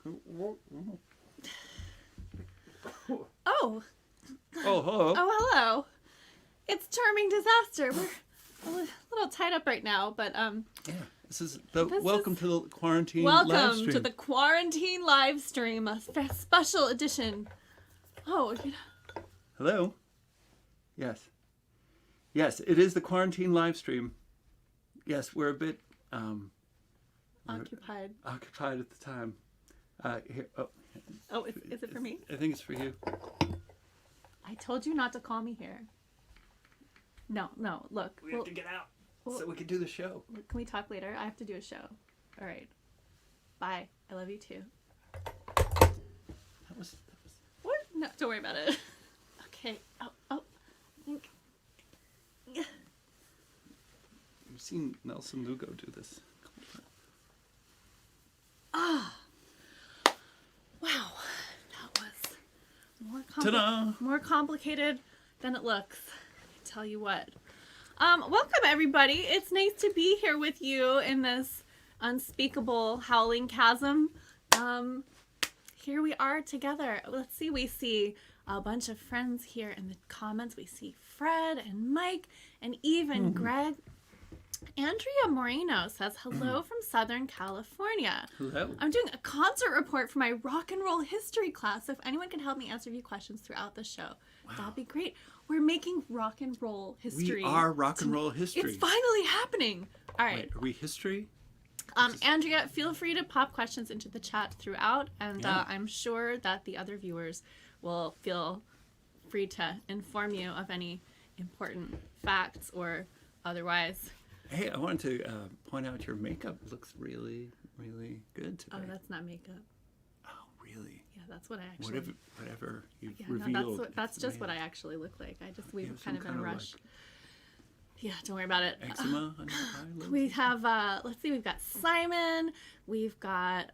Oh. Oh, hello. Oh, hello. It's Charming Disaster. We're a little tied up right now, but Yeah, welcome to the Quarantine Livestream. Welcome to the Quarantine Livestream, a special edition. Oh, Hello. Yes, it is the Quarantine Livestream. Yes, we're a bit occupied. Occupied at the time. Here. Oh, is it for me? I think it's for you. I told you not to call me here. No, look. We have to get out so we can do the show. Can we talk later? I have to do a show. All right. Bye. I love you too. That was... What? No, don't worry about it. Okay. Oh. I think... You've seen Nelson Lugo do this. Ah. Wow. That was more complicated than it looks. I tell you what. Welcome everybody. It's nice to be here with you in this unspeakable howling chasm. Here we are together. Let's see, we see a bunch of friends here in the comments. We see Fred and Mike and even Greg. Andrea Moreno says, hello from Southern California. Hello. I'm doing a concert report for my rock and roll history class. If anyone can help me answer a few questions throughout the show, that'd be great. We're making rock and roll history. We are rock and roll history. It's finally happening. All right. Wait, are we history? Andrea, feel free to pop questions into the chat throughout, and I'm sure that the other viewers will feel free to inform you of any important facts or otherwise. Hey, I wanted to point out your makeup looks really, really good today. Oh, that's not makeup. Oh, really? Yeah, that's what I actually... Whatever you've revealed. No, that's just what I actually look like. We've kind of in a rush. Like yeah, don't worry about it. Eczema on your eyelid? We have, let's see, we've got Simon, we've got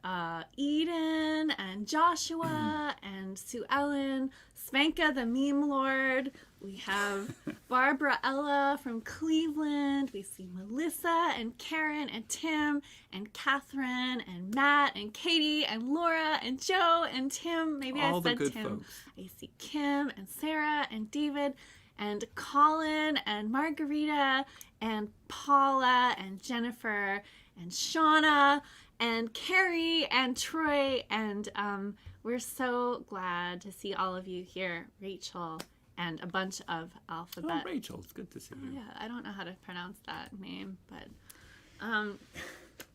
Eden, and Joshua, and Sue Ellen, Spanka the Meme Lord. We have Barbara Ella from Cleveland. We see Melissa and Karen and Tim and Catherine and Matt and Katie and Laura and Joe and Tim. Maybe all I said the good Tim. Folks. I see Kim and Sarah and David and Colin and Margarita and Paula and Jennifer and Shauna and Carrie and Troy. And we're so glad to see all of you here. Rachel and a bunch of alphabet. Oh, Rachel, it's good to see you. Yeah, I don't know how to pronounce that name, but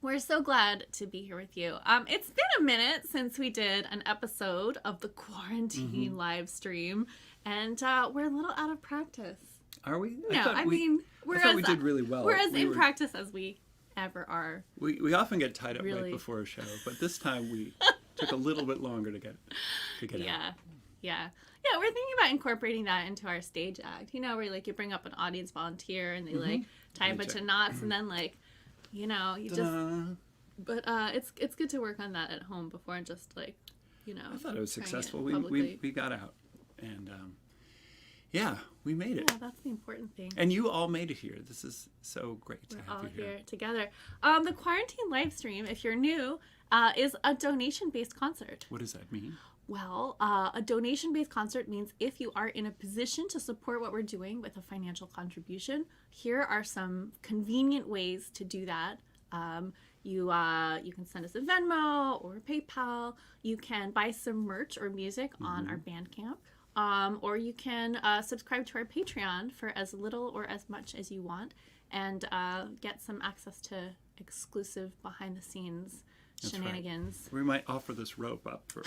we're so glad to be here with you. It's been a minute since we did an episode of the Quarantine Livestream, and we're a little out of practice. Are we? No, I mean, I thought we did really well. We're as in practice as we ever are. We often get tied up right before a show, but this time we took a little bit longer to get out. Yeah, we're thinking about incorporating that into our stage act. You know, where like you bring up an audience volunteer and they like tie a bunch of knots and then like, you know, you just. But it's good to work on that at home before and just like, you know. I thought it was successful. We got out, and we made it. Yeah, that's the important thing. And you all made it here. This is so great to have you here. We're all here together. The Quarantine Livestream, if you're new, is a donation-based concert. What does that mean? Well, a donation-based concert means if you are in a position to support what we're doing with a financial contribution, here are some convenient ways to do that. You can send us a Venmo or a PayPal. You can buy some merch or music on our Bandcamp. Or you can subscribe to our Patreon for as little or as much as you want and get some access to exclusive behind-the-scenes shenanigans. Right. We might offer this rope up for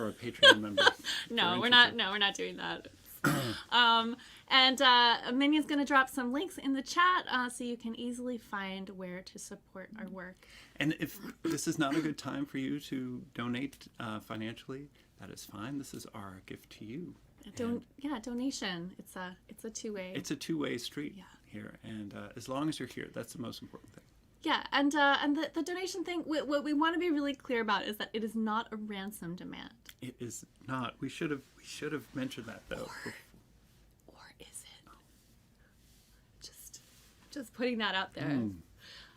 our Patreon members. No, we're not doing that. And Minion's going to drop some links in the chat so you can easily find where to support our work. And if this is not a good time for you to donate financially, that is fine. This is our gift to you. Donation. It's a two-way. It's a two-way street here, and as long as you're here, that's the most important thing. Yeah, and the donation thing, what we want to be really clear about is that it is not a ransom demand. It is not. We should have mentioned that though. Or is it? Just putting that out there.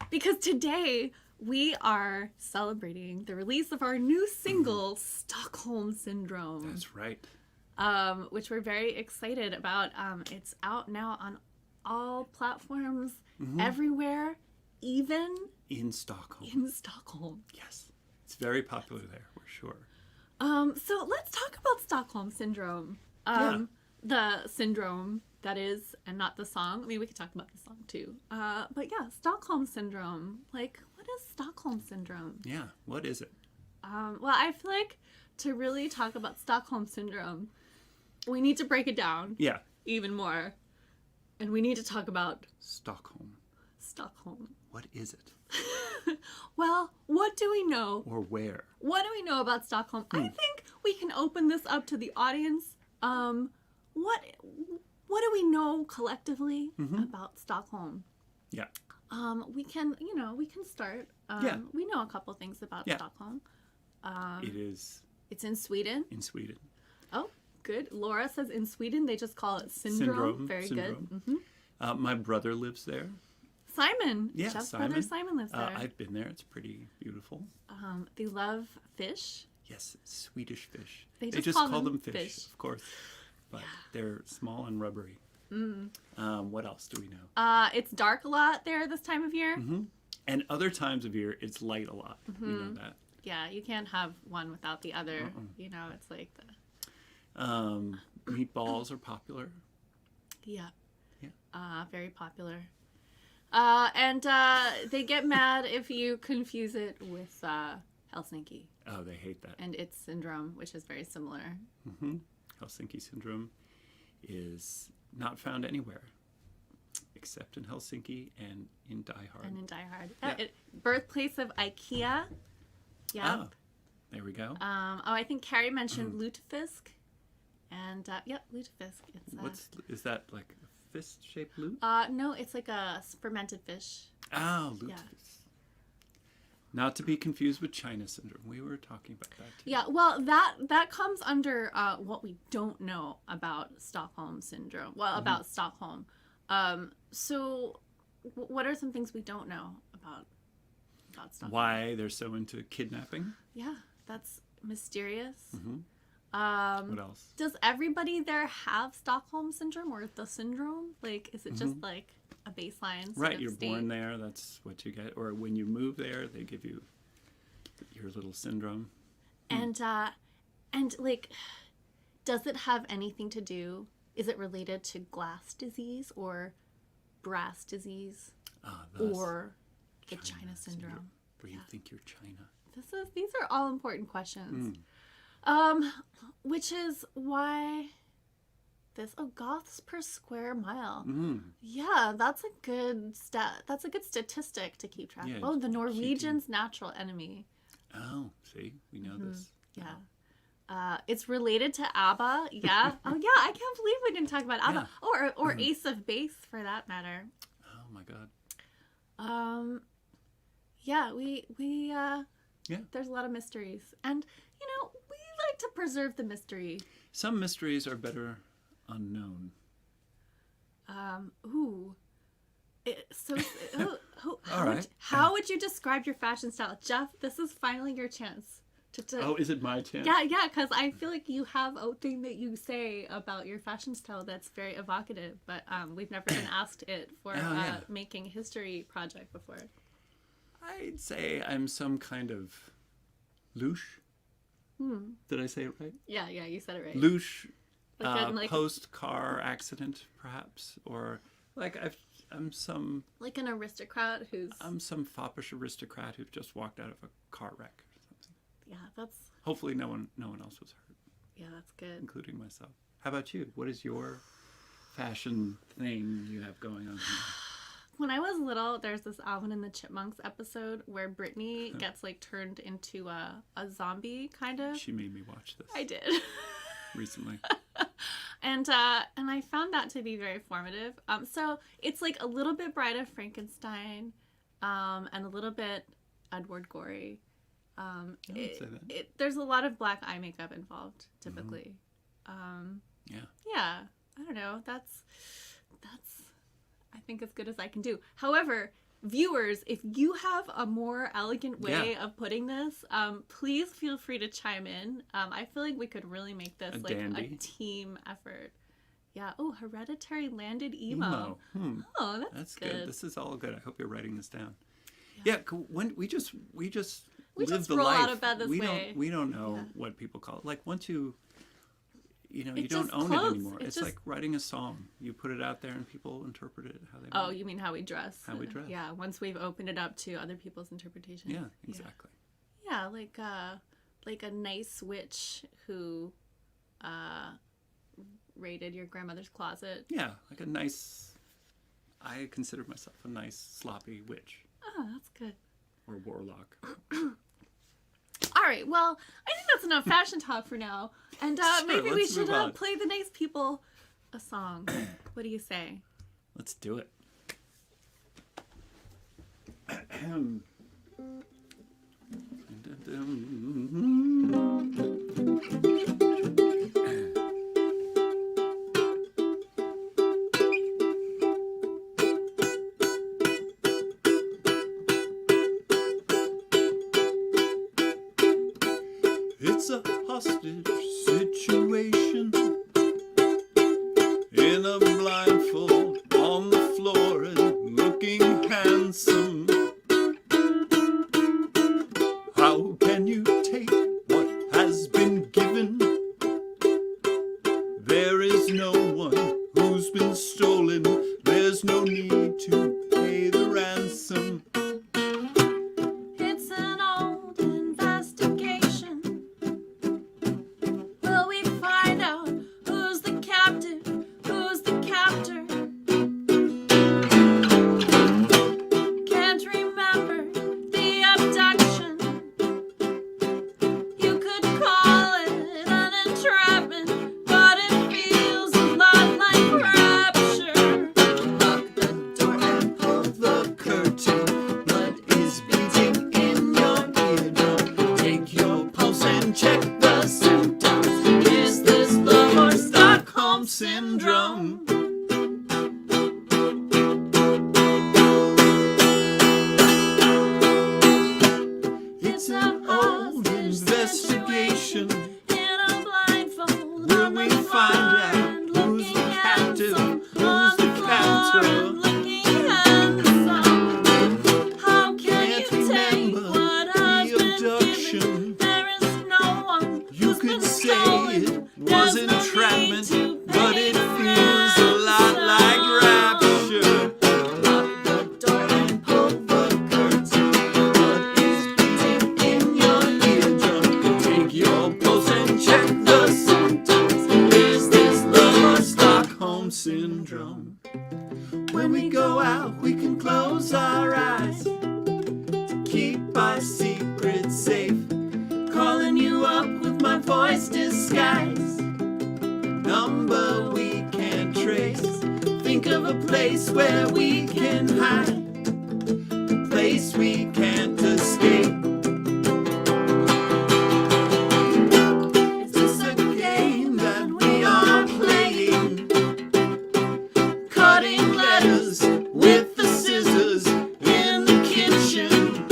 Because today we are celebrating the release of our new single, Stockholm Syndrome. That's right. Which we're very excited about. It's out now on all platforms, everywhere, even in Stockholm. In Stockholm. Yes. It's very popular there, we're sure. So let's talk about Stockholm Syndrome. The syndrome, that is, and not the song. I mean, we could talk about the song too. But yeah, Stockholm Syndrome. Like, what is Stockholm Syndrome? Yeah, what is it? Well, I feel like to really talk about Stockholm Syndrome, we need to break it down. Yeah. Even more. And we need to talk about Stockholm. Stockholm. What is it? Well, what do we know? Or where? What do we know about Stockholm? I think we can open this up to the audience. What do we know collectively about Stockholm? Yeah. We can start. We know a couple things about Stockholm. It's in Sweden. In Sweden. Oh, good. Laura says in Sweden they just call it syndrome. Very good. My brother lives there. Simon. Yeah, Jeff's Simon. brother Simon lives there. I've been there. It's pretty beautiful. They love fish. Yes, Swedish fish. They just call them fish, of course. But they're small and rubbery. What else do we know? It's dark a lot there this time of year. And other times of year, it's light a lot. We know that. Yeah, you can't have one without the other. You know, it's like the... Meatballs are popular. Yeah. Yeah. Very popular. And they get mad if you confuse it with Helsinki. Oh, they hate that. And its syndrome, which is very similar. Helsinki Syndrome is not found anywhere except in Helsinki and in Die Hard. Yeah. Birthplace of IKEA. Yeah. Oh, there we go. I think Carrie mentioned lutefisk. And, lutefisk. It's, is that like a fist-shaped lute? No, it's like a fermented fish. Oh, lutefisk. Yeah. Not to be confused with China syndrome. We were talking about that too. Yeah, well, that comes under what we don't know about Stockholm Syndrome. Well, about Stockholm. So what are some things we don't know about Stockholm? Why they're so into kidnapping? Yeah, that's mysterious. What else? Does everybody there have Stockholm Syndrome or the syndrome? Like, is it just like a baseline? Right, you're born there, that's what you get. Or when you move there, they give you your little syndrome. And like, does it have anything to do, is it related to glass disease or brass disease or the China syndrome? Where you think you're China. These are all important questions. Which is why goths per square mile. Yeah, that's a good that's a good statistic to keep track of. Oh, the Norwegians' natural enemy. Oh, see, we know this. Yeah. It's related to ABBA. Yeah. Oh yeah, I can't believe we didn't talk about ABBA. Or Ace of Base for that matter. Oh my god. Yeah, we there's a lot of mysteries. And we like to preserve the mystery. Some mysteries are better unknown. How would you describe your fashion style? Jeff, this is finally your chance. Oh, is it my chance? Yeah, because I feel like you have a thing that you say about your fashion style that's very evocative, but we've never been asked it for making a history project before. I'd say I'm some kind of louche. Did I say it right? Yeah, you said it right. Louche, post-car accident, perhaps, or I'm some... Like an aristocrat who's... I'm some foppish aristocrat who just walked out of a car wreck or something. Yeah, that's... Hopefully no one else was hurt. Yeah, that's good. Including myself. How about you? What is your fashion thing you have going on here? When I was little, there's this Alvin and the Chipmunks episode where Brittany gets turned into a zombie, kind of. She made me watch this. I did. Recently. And I found that to be very formative. So it's a little bit Bride of Frankenstein, and a little bit Edward Gorey. I would say that. There's a lot of black eye makeup involved, typically. Yeah. I don't know. That's I think as good as I can do. However, viewers, if you have a more elegant way of putting this, please feel free to chime in. I feel like we could really make this like a team effort. Yeah. Oh, hereditary landed emo. Oh, that's good. This is all good. I hope you're writing this down. Yeah. When we just live the roll life. Out of bed this way. We don't know what people call it. Like once you don't own it anymore. It's like writing a song. You put it out there and people interpret it how they want. Oh, you mean how we dress? How we dress. Yeah. Once we've opened it up to other people's interpretation. Yeah. Exactly. Yeah, like a nice witch who raided your grandmother's closet. Yeah, like a nice. I consider myself a nice sloppy witch. Oh, that's good. Or warlock. All right, well, I think that's enough fashion talk for now. And maybe we should play the nice people a song. What do you say? Let's do it. It's a hostage situation in a blindfold on the floor and looking handsome. How can you take what has been given? There is no one who's been stolen. There's no need to pay the ransom. It's an old investigation. Will we find out who's the captive, who's the captor? Can't remember the abduction. You could call it an entrapment, but it feels a lot like rapture. Lock the door and pull the curtain. Blood is beating in your eardrum. Take your pulse and check the symptoms. Is this love or Stockholm Syndrome? It's an old investigation. In a blindfold, will we find out who's the captive, who's the captor? Looking handsome. How can you take what has been given? There is no one You could say it was entrapment, but it feels a lot like rapture. Lock the door and pull the curtain. Blood is beating in your eardrum. Take your pulse and check the symptoms. Is this love or Stockholm Syndrome? When we go out, we can close our eyes to keep our secrets safe. Calling you up with my voice disguise. Number we can't trace. Think of a place where we can hide. A place we can't escape. Is this a game that we are playing? Cutting letters with the scissors in the kitchen.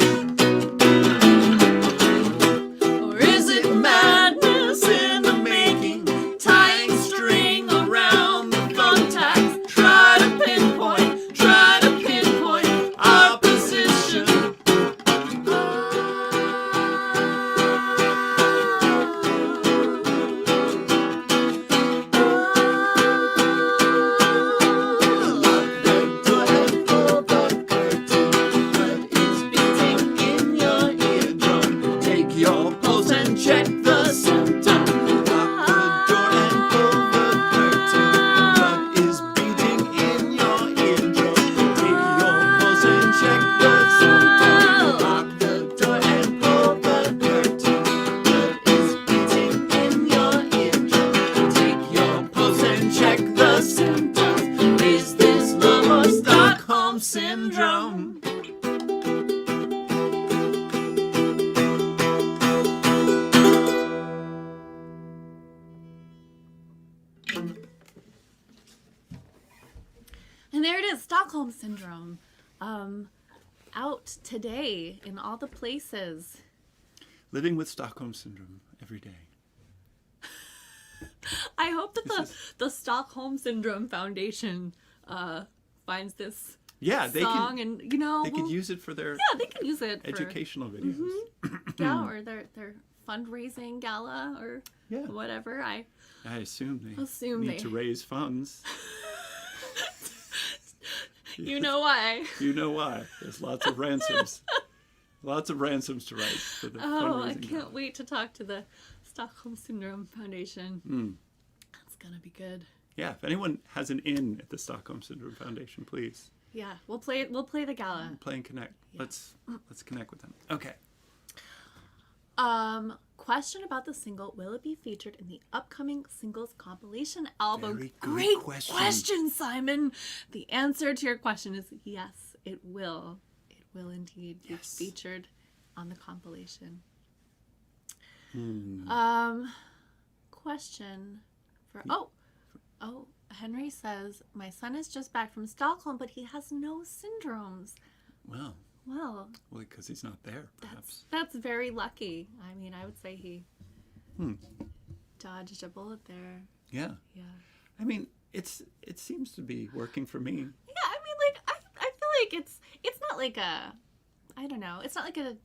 Or is it madness in the making? Tying string around the thumbtacks. Try to pinpoint our position. Take your pulse and check the symptoms. Lock the door and pull the curtain. Blood is beating in your eardrum. Take your pulse and check the symptoms. Lock the door and pull the curtain. Blood is beating in your eardrum. Take your pulse and check the symptoms. Is this love or Stockholm Syndrome? And there it is, Stockholm Syndrome. out today in all the places. Living with Stockholm Syndrome every day. I hope that the Stockholm Syndrome Foundation finds this song and, you know... They could use it for their they can use it educational videos. Yeah, or their fundraising gala or whatever. I assume they need to raise funds. You know why. You know why. There's lots of ransoms. Lots of ransoms to raise for the fundraising I can't wait to talk to the Stockholm Syndrome Foundation. That's gonna be good. Yeah, if anyone has an in at the Stockholm Syndrome Foundation, please. Yeah, we'll play the gala. Play and connect. Yeah. Let's connect with them. Okay. Question about the single. Will it be featured in the upcoming singles compilation album? Very good Great question, Simon. The answer to your question is yes, it will. It will indeed be featured on the compilation. Question for Henry says, my son is just back from Stockholm, but he has no syndromes. Well, because he's not there, perhaps. That's very lucky. I mean, I would say he dodged a bullet there. Yeah. Yeah. I mean, it seems to be working for me. Yeah, I mean, like I feel like it's not like a, I don't know, it's not like a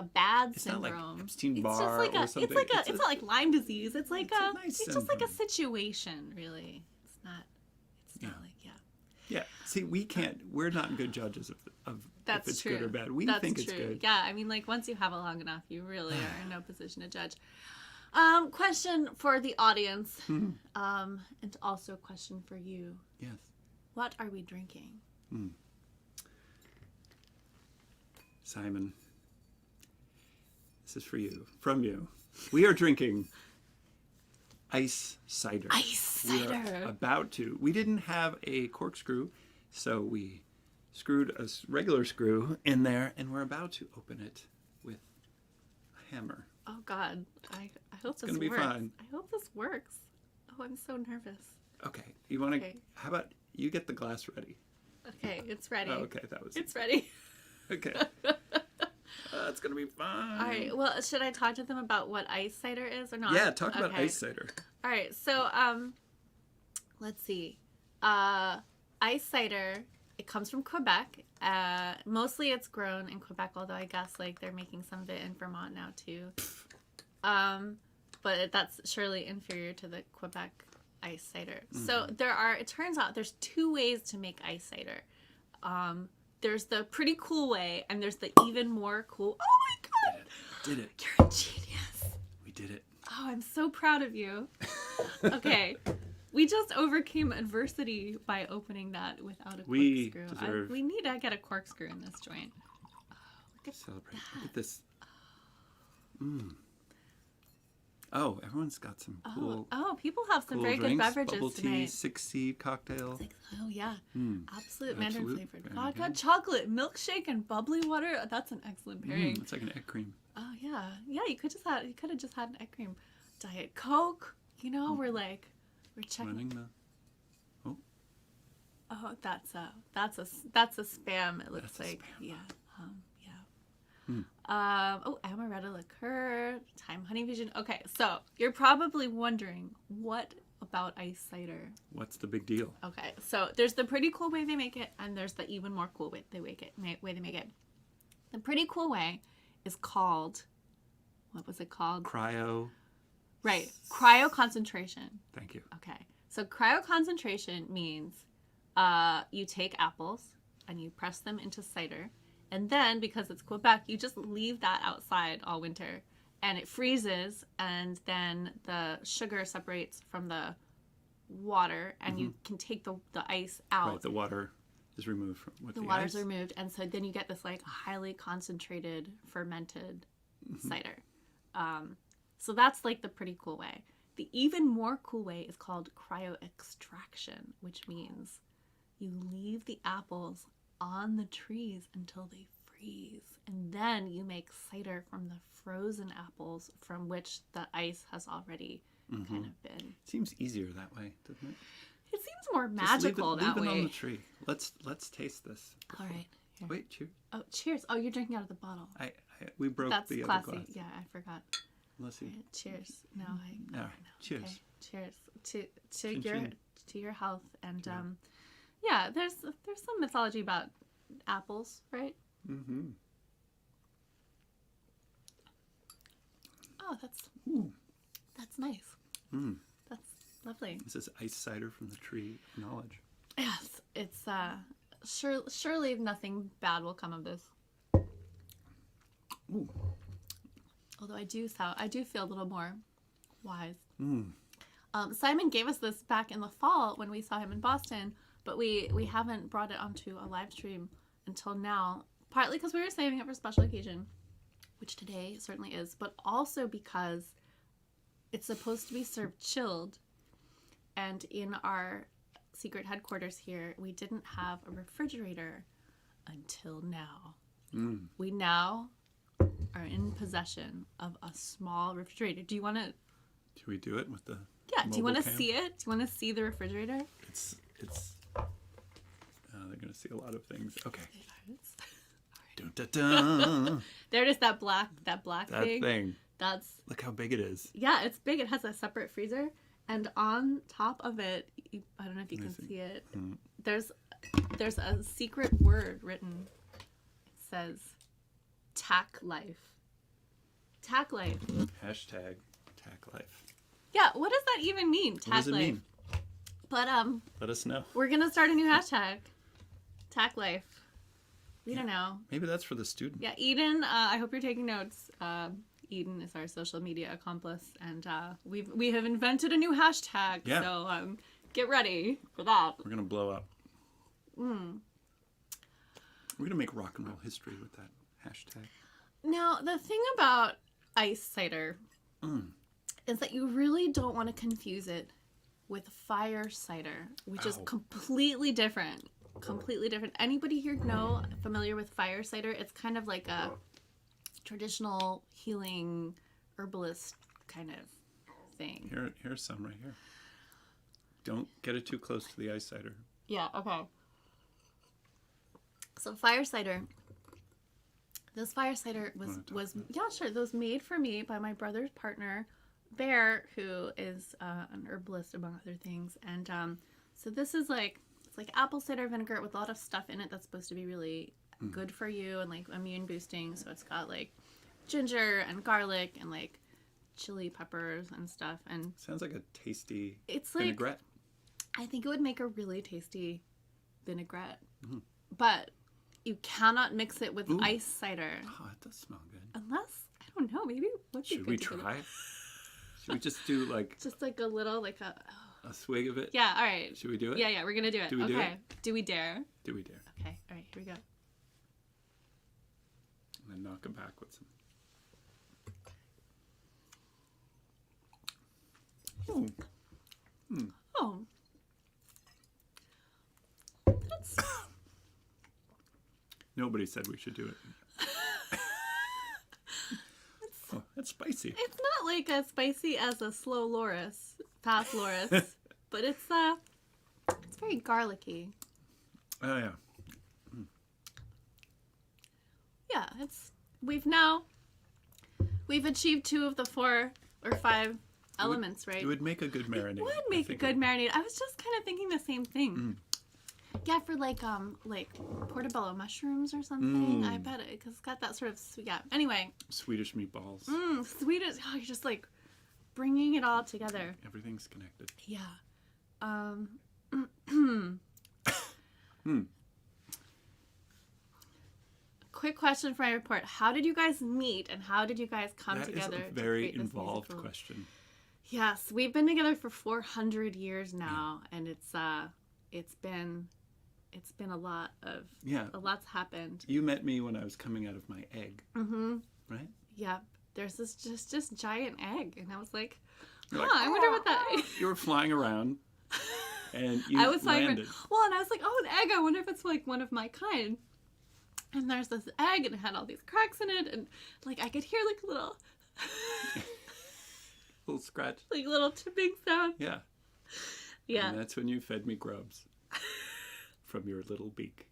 bad it's syndrome. Not like Epstein-Barr or something. It's not like Lyme disease. It's like it's just like a situation, really. It's not like Yeah. See, we're not good judges of if it's good or bad. We think it's good. Yeah, I mean, like, once you have it long enough, you really are in no position to judge. Question for the audience, and also a question for you. Yes. What are we drinking? Simon, this is for you, from you. We are drinking ice cider. Ice cider. We are about to. We didn't have a corkscrew, so we screwed a regular screw in there, and we're about to open it with a hammer. Oh God, I hope this works. It's gonna be fine. I hope this works. Oh, I'm so nervous. Okay, you want to? How about you get the glass ready? Okay, it's ready. Oh, okay, It's ready. Okay. It's gonna be fine. All right. Well, should I talk to them about what ice cider is or not? Yeah, talk about ice cider. All right. So, let's see. Ice cider. It comes from Quebec. Mostly it's grown in Quebec, although I guess like they're making some of it in Vermont now too. But that's surely inferior to the Quebec ice cider. So it turns out there's two ways to make ice cider. There's the pretty cool way, and there's the even more cool. Oh my God! Did it. You're a genius. We did it. Oh, I'm so proud of you. Okay. We just overcame adversity by opening that without a corkscrew. We need to get a corkscrew in this joint. Oh, look at Celebrate. Look at this. Oh, everyone's got some cool. Oh, people have some very drinks, good beverages bubble tonight. tea, 6-seed cocktail. Oh yeah, absolute Mandarin flavored very vodka, good. chocolate, milkshake, and bubbly water. That's an excellent pairing. It's like an egg cream. Oh yeah, yeah. You could have just had an egg cream, Diet Coke. You know, we're checking. Running the. Oh. Oh, that's a spam. It looks like yeah. Amaretto liqueur, Time Honey Vision. Okay, so you're probably wondering, what about ice cider? What's the big deal? Okay, so there's the pretty cool way they make it, and there's the even more cool way they make it. The pretty cool way is called, what was it called? Cryo. Right, cryo concentration. Thank you. Okay, so cryo concentration means you take apples and you press them into cider. And then, because it's Quebec, you just leave that outside all winter. And it freezes, and then the sugar separates from the water, and you can take the ice out. Right, the water is removed from with the water's ice. removed, and so then you get this like highly concentrated, fermented cider. So that's like the pretty cool way. The even more cool way is called cryo extraction, which means you leave the apples on the trees until they freeze, and then you make cider from the frozen apples from which the ice has already kind of been. Seems easier that way, doesn't it? It seems more Just magical leave that it way. on the tree. Let's taste this. All right. Here. Wait, cheers. Oh, cheers. Oh, you're drinking out of the bottle. We broke That's the classy. other glass. Yeah, I forgot. Let's see. All right, cheers. No, All right. Cheers. Okay. Cheers to Chin your chin. to your health and yeah. There's some mythology about apples, right? Mm-hmm. Oh, that's nice. Mm. That's lovely. This is ice cider from the tree of knowledge. Yes, it's surely nothing bad will come of this. Ooh. Although I do feel a little more wise. Mm. Simon gave us this back in the fall when we saw him in Boston, but we haven't brought it onto a live stream until now, partly because we were saving it for a special occasion, which today certainly is, but also because it's supposed to be served chilled, and in our secret headquarters here, we didn't have a refrigerator until now. Mm. We now are in possession of a small refrigerator. Do you want to... Should we do it with the do you want to cam? see it? Do you want to see the refrigerator? It's they're going to see a lot of things. Okay. Dun, dun, dun. There it is, that black That thing. thing. That's... Look how big it is. Yeah, it's big. It has a separate freezer. And on top of it, I don't know if you can see it, there's a secret word written. It says, Tack Life. Tack Life. Hashtag Tack Life. Yeah, what does that even mean? Tack What does it Life. mean? But Let us know. we're gonna start a new hashtag. Tack Life. We don't know. Maybe that's for the student. Yeah, Eden, I hope you're taking notes. Eden is our social media accomplice, and we have invented a new hashtag. Yeah. So get ready for that. We're gonna blow up. We're gonna make rock and roll history with that hashtag. Now, the thing about ice cider is that you really don't want to confuse it with fire cider, which is completely different. Completely different. Anybody here familiar with fire cider? It's kind of like a traditional healing herbalist kind of thing. Here's some right here. Don't get it too close to the ice cider. Yeah, okay. So fire cider. This fire cider was yeah, sure. It was made for me by my brother's partner, Bear, who is an herbalist among other things. And so this is it's like apple cider vinegar with a lot of stuff in it that's supposed to be really good for you and like immune boosting. So it's got like ginger and garlic and like chili peppers and stuff. And sounds like a tasty it's vinaigrette. I think it would make a really tasty vinaigrette. But you cannot mix it with ice cider. Oh, it does smell good. Unless, I don't know, maybe it would be Should good we to get try it? Should we just do just like a little, a swig of it? Yeah, all right. Should we do it? Yeah, we're going to do it. Do we do it? Do we dare? Do we dare? Okay, all right, here we go. And then knock it back with some. Oh. That's... Nobody said we should do it. Oh, that's spicy. It's not like as spicy as a slow Loris, past Loris, but it's very garlicky. Oh yeah. Yeah, we've achieved 2 of the 4 or 5 elements, right? It would make a good marinade. It would make a good marinade. I was just kind of thinking the same thing. Yeah, for like portobello mushrooms or something. I bet because it's got that sort of Anyway, Swedish meatballs. Swedish. Oh, you're just like bringing it all together. Everything's connected. Yeah. Quick question for my report. How did you guys meet and how did you guys come together? That is a very to create this involved musical? question. Yes, we've been together for 400 years now, and it's been a lot of a lot's happened. You met me when I was coming out of my egg. Right? Yeah. There's this just giant egg, and I was like, You're I wonder what that is. You were flying around, and you I was landed. Well, and I was like, oh, an egg. I wonder if it's like one of my kind. And there's this egg, and it had all these cracks in it, and like I could hear like little, Little scratch. like little tipping sound. Yeah. Yeah. And that's when you fed me grubs from your little beak.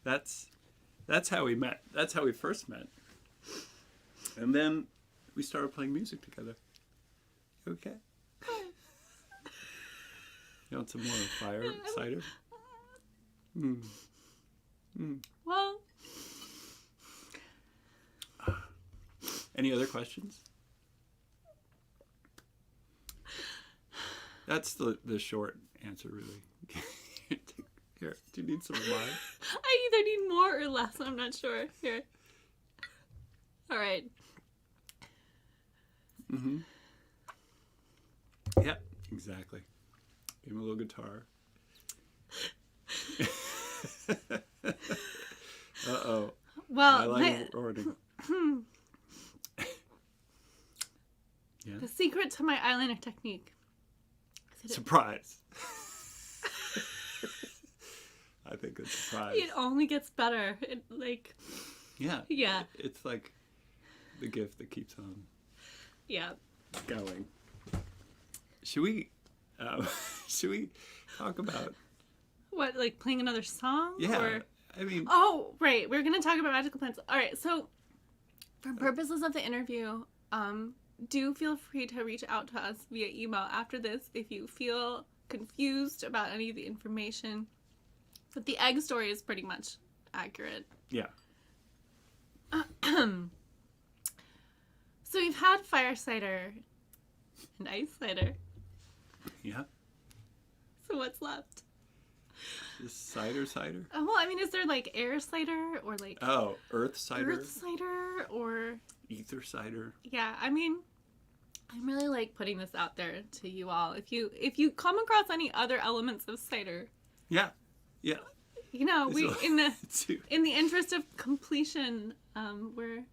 That's how we met. That's how we first met. And then we started playing music together. Okay. You want some more fire cider? Well. Any other questions? That's the short answer, really. Here, do you need some of mine? I either need more or less. I'm not sure. Here. All right. Mm-hmm. Yep, exactly. Give him a little guitar. Uh-oh. Well, I like recording. Yeah. The secret to my eyeliner technique. Surprise. I think it's a surprise. It only gets better. Yeah. Yeah. It's like the gift that keeps on going. Should we talk about what, like playing another song? Yeah. Or... I mean, oh, right. We're going to talk about magical plants. All right. So for purposes of the interview, do feel free to reach out to us via email after this if you feel confused about any of the information. But the egg story is pretty much accurate. Yeah. So we've had fire cider and ice cider. Yeah. So what's left? Is cider? Oh, well, I mean, is there like air cider or like earth cider? earth cider or ether cider? Yeah, I mean, I'm really like putting this out there to you all. If you come across any other elements of cider, yeah, you know, in the interest of completion, we're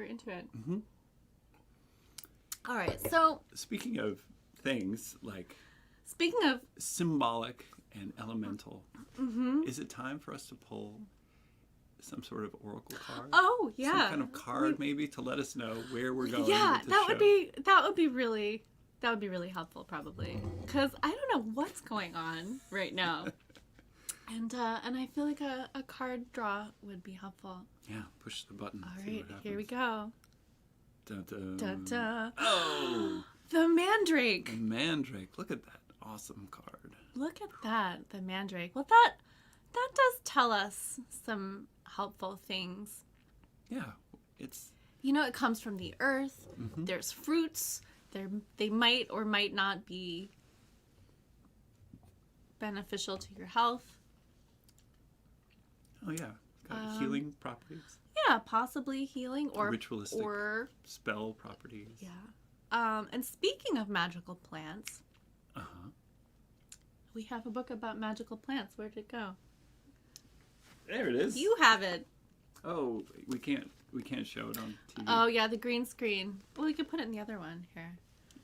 into it. Mm-hmm. All right, so speaking of things like symbolic and elemental, is it time for us to pull some sort of oracle card? Oh yeah, some kind of card maybe to let us know where we're going. Yeah, with this that would be really helpful probably, because I don't know what's going on right now, and I feel like a card draw would be helpful. Yeah, push the button. All right, here we go. Dun, dun. Dun, dun. Oh, the mandrake. The mandrake. Look at that awesome card. Look at that, the mandrake. Well, that does tell us some helpful things. Yeah, it's... You know, it comes from the earth. Mm-hmm. There's fruits. They might or might not be beneficial to your health. Oh, yeah. It's got healing properties. Yeah, possibly healing or ritualistic or spell properties. Yeah. And speaking of magical plants, we have a book about magical plants. Where'd it go? There it is. You have it. Oh, we can't show it on TV. Oh yeah, the green screen. Well, we could put it in the other one here.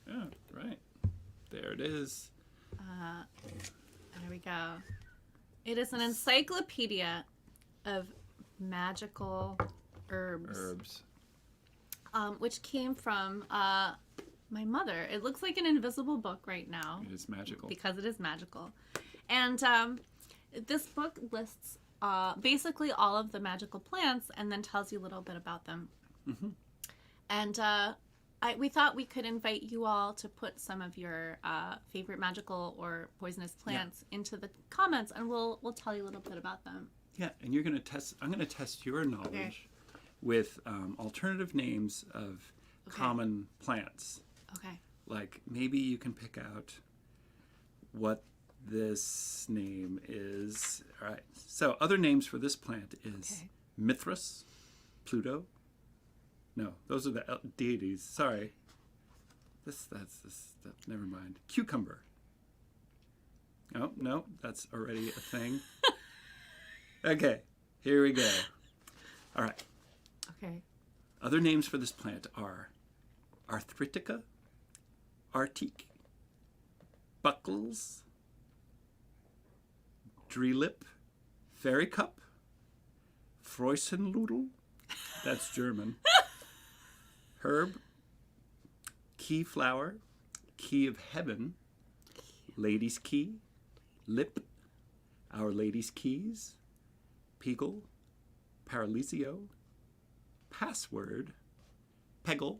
Yeah, right. There it is. There we go. It is an encyclopedia of magical herbs. Which came from my mother. It looks like an invisible book right now. It is magical. Because it is magical. And this book lists basically all of the magical plants and then tells you a little bit about them. Mm-hmm. And we thought we could invite you all to put some of your favorite magical or poisonous plants into the comments, and we'll tell you a little bit about them. Yeah, and you're gonna test. I'm gonna test your knowledge with alternative names of common plants. Okay. Like maybe you can pick out what this name is. All right. So other names for this plant is Mithras, Pluto. No, those are the deities. Sorry. That's never mind. Cucumber. Oh, no, that's already a thing. Okay, here we go. All right. Okay. Other names for this plant are Arthritica, Arctique, Buckles, Drelip, Fairy Cup, Freusenludel, that's German, Herb, Keyflower, Key of Heaven, Lady's Key, Lip, Our Lady's Keys, Peggle, Paralisio, Password, Peggle,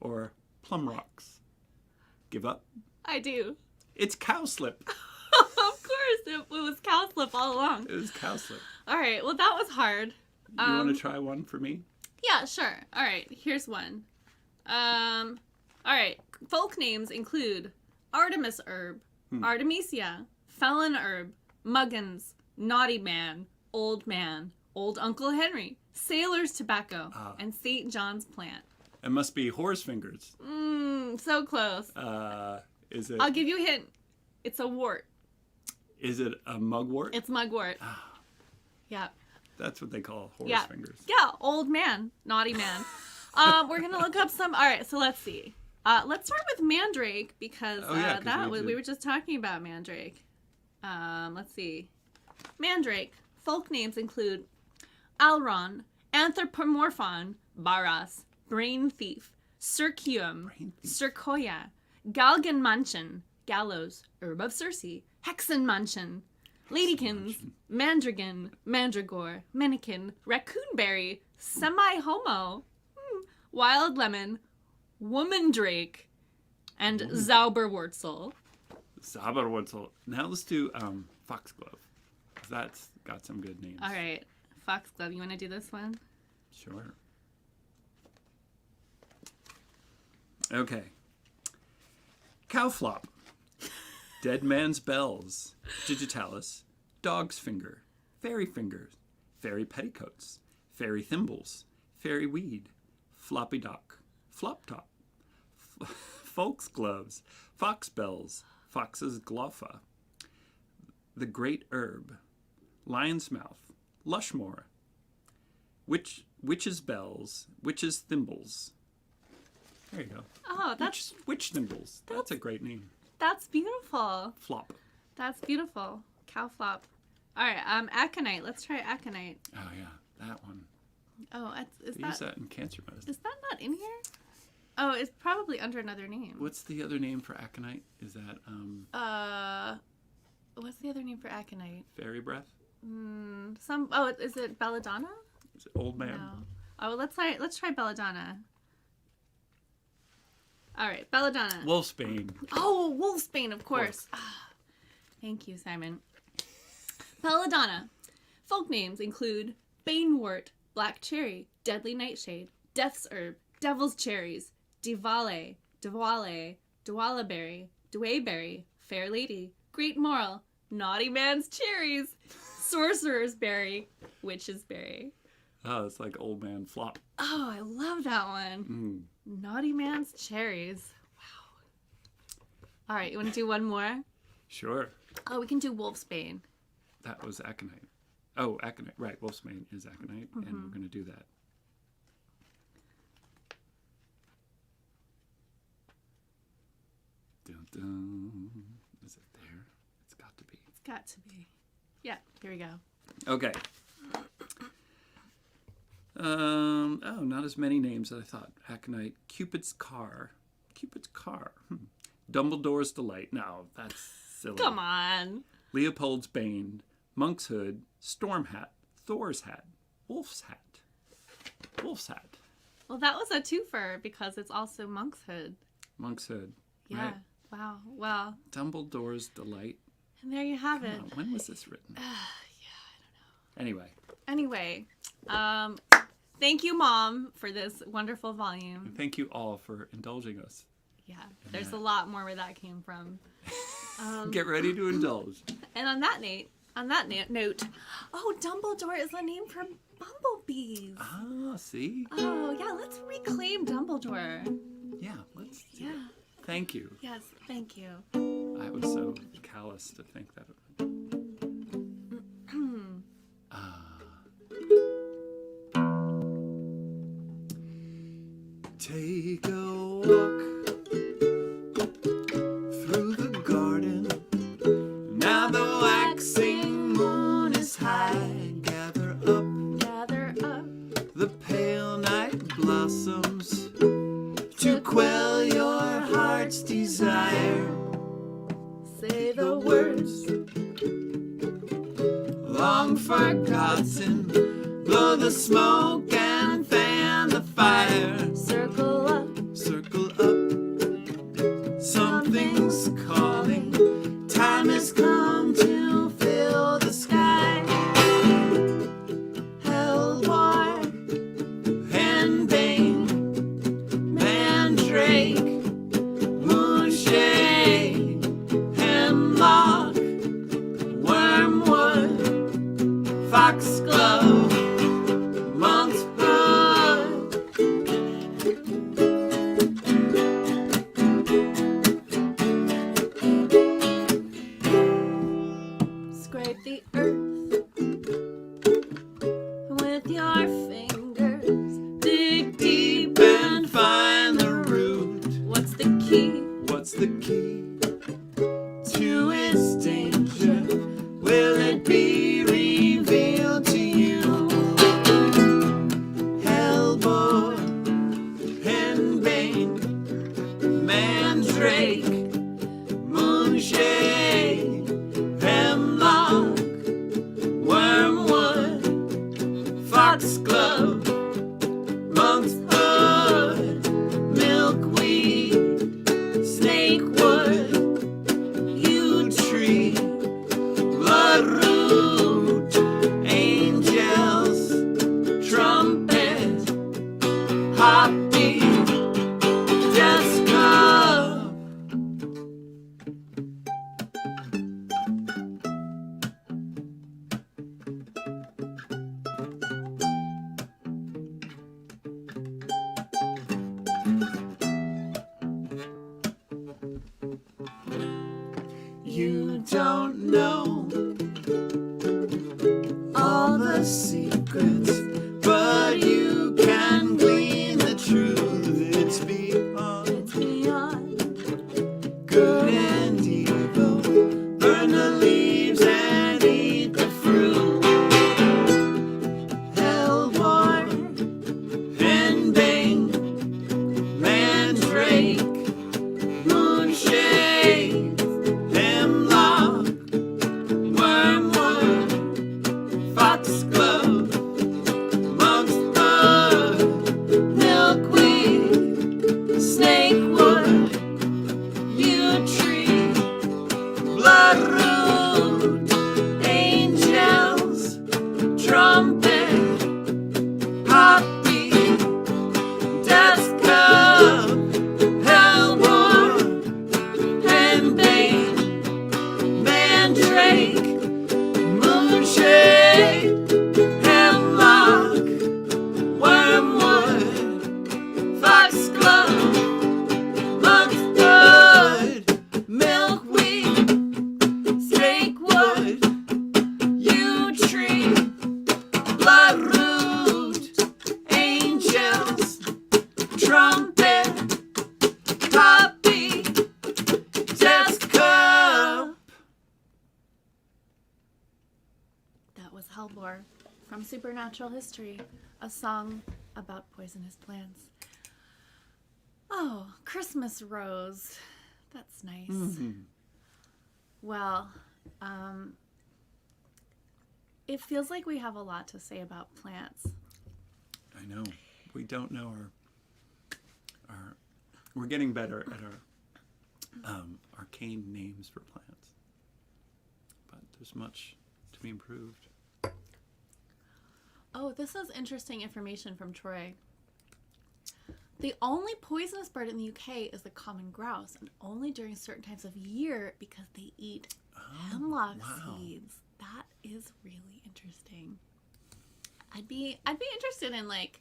or Plum Rocks. Give up? I do. It's Cowslip. Of course, it was cowslip all along. It was Cowslip. All right, well, that was hard. You want to try one for me? Yeah, sure. All right, here's one. All right, folk names include Artemis Herb, Artemisia, Felon Herb, Muggins, Naughty Man, Old Uncle Henry, Sailor's Tobacco, and St. John's Plant. It must be horse fingers. So close. Is it? I'll give you a hint. It's a wart. Is it a mugwort? It's mugwort. Yeah. That's what they call horse fingers. Yeah, old man, naughty man. We're gonna look up some. All right, so let's see. Let's start with mandrake because we were just talking about mandrake. Let's see. Mandrake. Folk names include Alron, Anthropomorphon, Barras, Brain Thief, Circuum, Circoya, Galganmanchen, Gallows, Herb of Circe, Hexenmanchen, Ladykins, Mandragon, Mandragore, Minikin, Raccoonberry, Semi-Homo, Wild Lemon, Woman Drake, and Zauberwurzel. Zauberwurzel. Now let's do Foxglove. That's got some good names. All right. Foxglove, you want to do this one? Sure. Okay. Cowflop. Dead Man's Bells. Digitalis. Dog's Finger. Fairy Fingers. Fairy Petticoats. Fairy Thimbles. Fairy Weed. Floppy Dock. Flop Top. Folks Gloves. Fox Bells. Fox's Gloffa. The Great Herb. Lion's Mouth. Lushmore. Witch's Bells. Witch's Thimbles. There you go. Oh, that's... Witch Thimbles. That's a great name. That's beautiful. Flop. That's beautiful. Cow flop. All right, aconite. Let's try aconite. Oh, yeah. That one. Oh, They use that in cancer medicine. Is that not in here? Oh, it's probably under another name. What's the other name for aconite? Is that, what's the other name for aconite? Fairy breath? Is it belladonna? Is it old man? No. Oh, let's try belladonna. All right, belladonna. Wolfsbane. Oh, wolfsbane, of course. Thank you, Simon. Belladonna. Folk names include banewort, black cherry, deadly nightshade, death's herb, devil's cherries, diwale, dwalaberry, dwayberry, fair lady, great moral, naughty man's cherries, sorcerer's berry, witch's berry. Oh, it's like old man flop. Oh, I love that one. Naughty man's cherries. Wow. All right, you want to do one more? Sure. Oh, we can do wolfsbane. That was aconite. Oh, aconite. Right, wolfsbane is aconite, and we're going to do that. Dun, dun. Is it there? It's got to be. It's got to be. Yeah, here we go. Okay. Not as many names as I thought. Aconite. Cupid's Car. Dumbledore's Delight. No, that's silly. Come on. Leopold's Bane. Monk's Hood. Storm Hat. Thor's Hat. Wolf's Hat. Well, that was a twofer because it's also Monk's Hood. Monk's Hood. Yeah. Right? Wow. Well. Dumbledore's Delight. And there you have it. On, when was this written? Yeah, I don't know. Anyway. Thank you, Mom, for this wonderful volume. And thank you all for indulging us. Yeah, there's a lot more where that came from. Get ready to indulge. And on that note, oh, Dumbledore is a name for bumblebees. Ah, see? Oh, yeah, let's reclaim Dumbledore. Yeah, let's do it. Thank you. Yes, thank you. I was so callous to think that. Take a walk through the garden. Now the waxing moon is high. Gather up the pale night blossoms to quell your heart. listen, blow the smoke and fan the fire. Circle up. Circle up. Something's calling. Time has come to fill the sky. Hellboy, Henbane, Mandrake, Moonshade, Hemlock, Wormwood, Foxglove, Monk's Hood. Scrape the earth with your fingers. Dig deep And find the root. what's the key? What's the key to its danger? Will it be revealed to you? Hellboy, Henbane, Mandrake, Moonshade, Hemlock, Wormwood, Foxglove, Monk's Hood, Milkweed, Snakewood, Yew Tree, Bloodroot, Angels, Trumpet, Poppy, Death's Cup. You don't know all the secrets, but you can glean the truth. It's beyond It's beyond. good and evil. Burn the leaves and eat the fruit. Hellboy, Henbane, Mandrake, Moonshade, Hemlock, Wormwood, Foxglove, Monk's Hood, Milkweed, Snakewood, Yew Tree, Bloodroot, Angels, Trumpet, Poppy, Death's Cup, Hellboy, Henbane, Mandrake, Moonshade, Hemlock, Wormwood, Foxglove, Monk's Hood, Milkweed, Snakewood, Yew Tree, Bloodroot, Angels, Trumpet, Poppy, Death's Cup. That was Hellboy from Supernatural History, a song about poisonous plants. Oh, Christmas rose. That's nice. Well, it feels like we have a lot to say about plants. I know. We don't know our we're getting better at our arcane names for plants. But there's much to be improved. Oh, this is interesting information from Troy. The only poisonous bird in the UK is the common grouse, and only during certain times of year because they eat hemlock seeds. That is really interesting. I'd be interested in like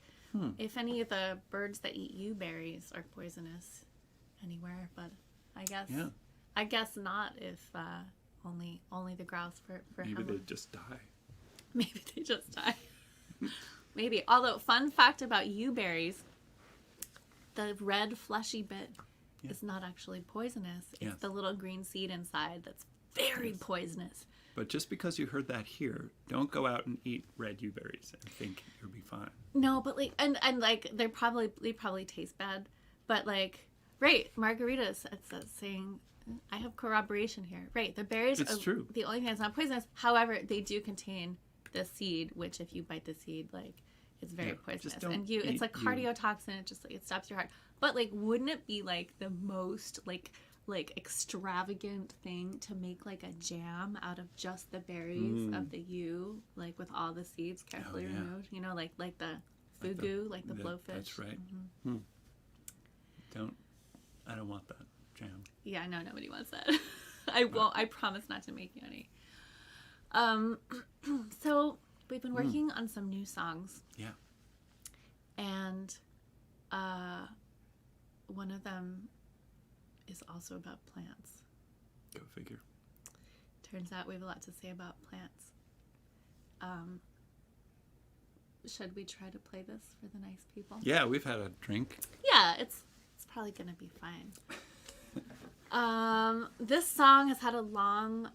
if any of the birds that eat yew berries are poisonous anywhere, but I guess not if only the grouse for Maybe hemlock. they just die. Maybe they just die. Maybe. Although, fun fact about yew berries, the red fleshy bit is not actually poisonous. It's the little green seed inside that's very poisonous. But just because you heard that here, don't go out and eat red yew berries and think you'll be fine. No, but like, and like, they probably taste bad. But like, right, margaritas, it's saying, I have corroboration here. Right, the berries It's are true. the only thing that's not poisonous. However, they do contain the seed, which if you bite the seed, like, it's very poisonous. And it's a you. cardiotoxin. It just, like, it stops your heart. But, like, wouldn't it be, like, the most, like extravagant thing to make, like, a jam out of just the berries of the yew, like, with all the seeds carefully removed? You know, like the fugu, like the blowfish. That's right. I don't want that jam. Yeah, I know, nobody wants that. I won't. I promise not to make you any. So we've been working on some new songs. Yeah. And one of them is also about plants. Go figure. Turns out we have a lot to say about plants. Should we try to play this for the nice people? Yeah, we've had a drink. Yeah, it's probably gonna be fine. This song has had a long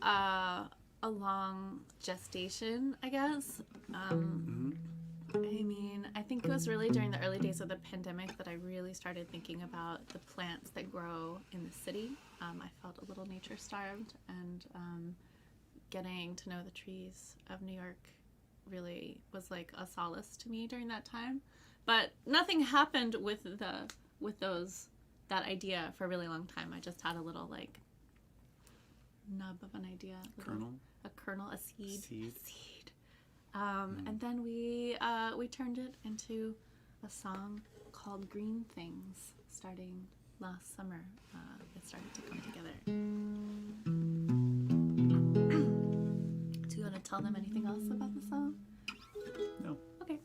gestation, I guess. I mean, I think it was really during the early days of the pandemic that I really started thinking about the plants that grow in the city. I felt a little nature starved, and getting to know the trees of New York really was like a solace to me during that time. But nothing happened with that idea for a really long time. I just had a little, like, nub of an idea. A kernel, a seed. And then we turned it into a song called Green Things, starting last summer. It started to come together. Do you want to tell them anything else about the song? No. Okay.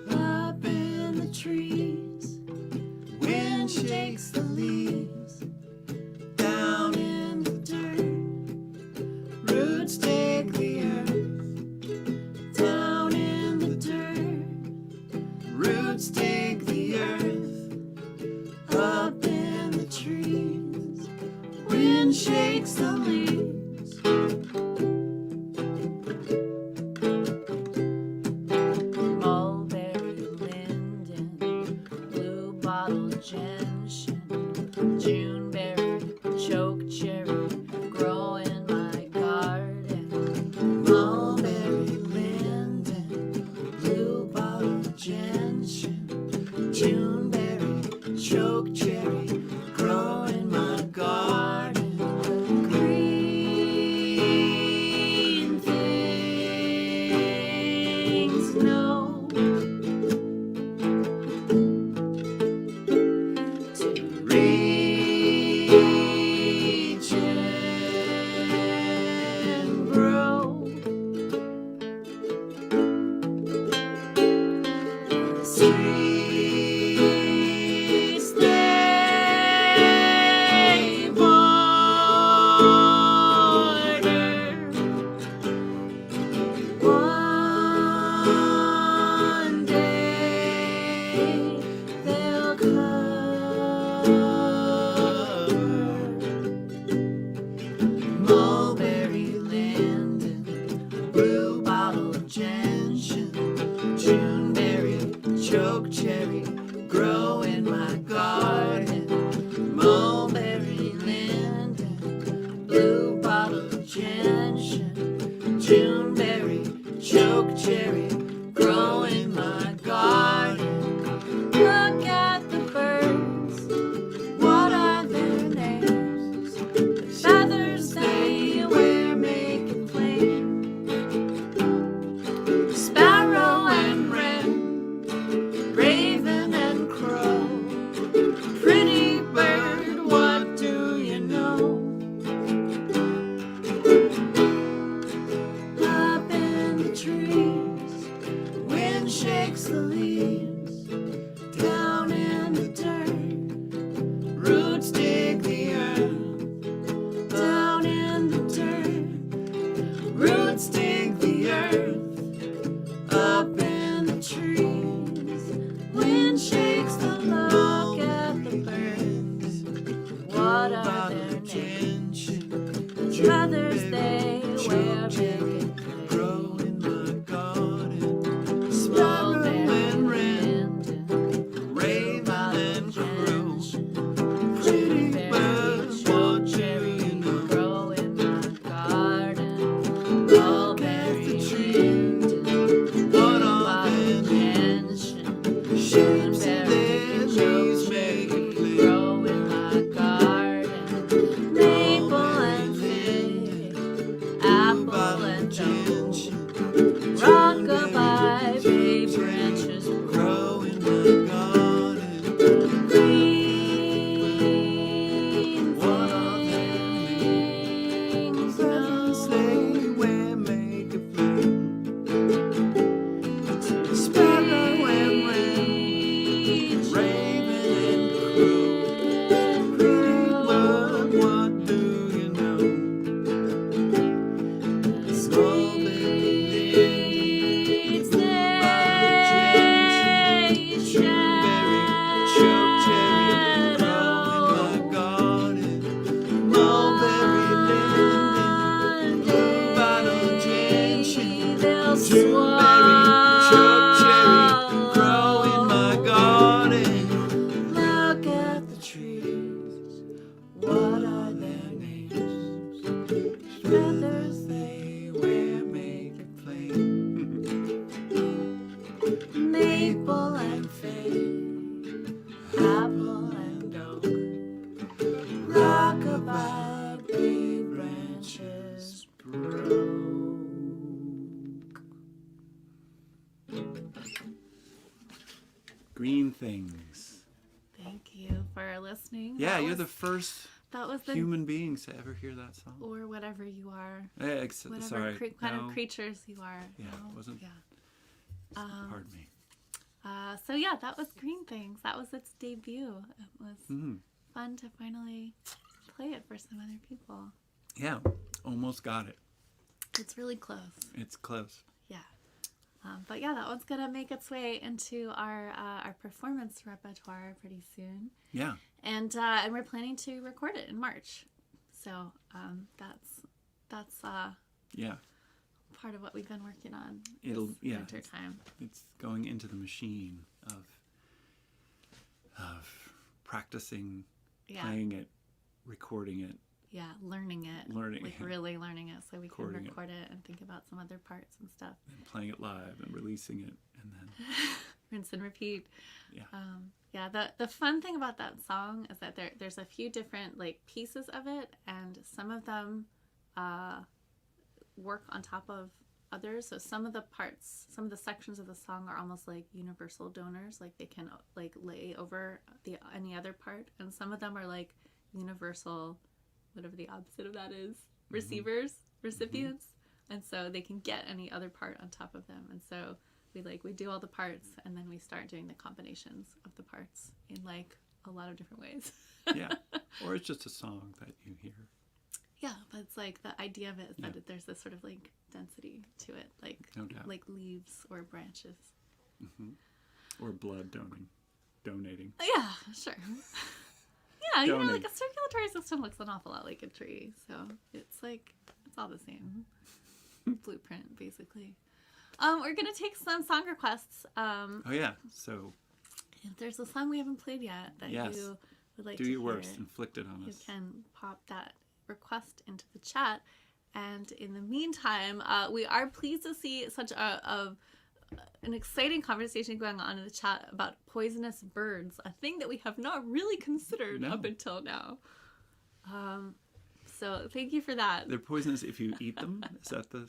Up in the trees, wind shakes the leaves. Down in the dirt, roots take the earth. Down in the dirt, roots take the earth. Up in the trees, wind shakes the leaves. gentian. Rockabye, bay branches Grow in my garden. green What are their things Presents no they wear make a flame. Sparrow and wren, raven and crow. Pretty bird, what do you know? Strawberry linden, bluebottle gentian, chewberry, chokecherry grow in my garden. Mulberry linden, bluebottle gentian, chewberry, chokecherry grow in my garden. Look at the trees, what are their names? Feathers they wear make it plain. Maple and fay, apple and oak, rockabye bay branches broke. Green things. Thank you for listening. Yeah, That you're was- the first that was the human beings to ever hear that song. or whatever you are, whatever Sorry, kind no. of creatures you are. Yeah, no? it wasn't. Yeah. Pardon me. So yeah, that was Green Things. That was its debut. It was Mm. fun to finally play it for some other people. Yeah, almost got it. It's really close. It's close. Yeah. But yeah, that one's gonna make its way into our performance repertoire pretty soon, Yeah. and we're planning to record it in March. So that's Yeah. part of what we've been working on. It'll this yeah. winter time. It's going into the machine of practicing, Yeah. playing it, recording it. Yeah, learning it. Learning like it. really learning it, so we can Recording it. record it and think about some other parts and stuff. And playing it live and releasing it, and then Rinse and repeat. yeah. Yeah, the fun thing about that song is that there's a few different like pieces of it, and some of them work on top of others. So some of the parts, some of the sections of the song are almost like universal donors, like they can like lay over any other part, and some of them are like universal, whatever the opposite of that is, recipients, and so they can get any other part on top of them. And so we do all the parts, and then we start doing the combinations of the parts in like a lot of different ways. Yeah. Or it's just a song that you hear. Yeah, but it's like the idea of it is Yeah. that there's this sort of like density to it, like No doubt. like leaves or branches. Or blood donating. Yeah, sure. Yeah, you know, Donate. like a circulatory system looks an awful lot like a tree, so it's like it's all the same blueprint, basically. We're gonna take some song requests. Oh yeah. So If there's a song we haven't played yet that Yes. you would like do to your hear, worst, inflict it on you us. can pop that request into the chat. And in the meantime, we are pleased to see such an exciting conversation going on in the chat about poisonous birds, a thing that we have not really considered No. up until now. So thank you for that. They're poisonous if you eat them. Is that the?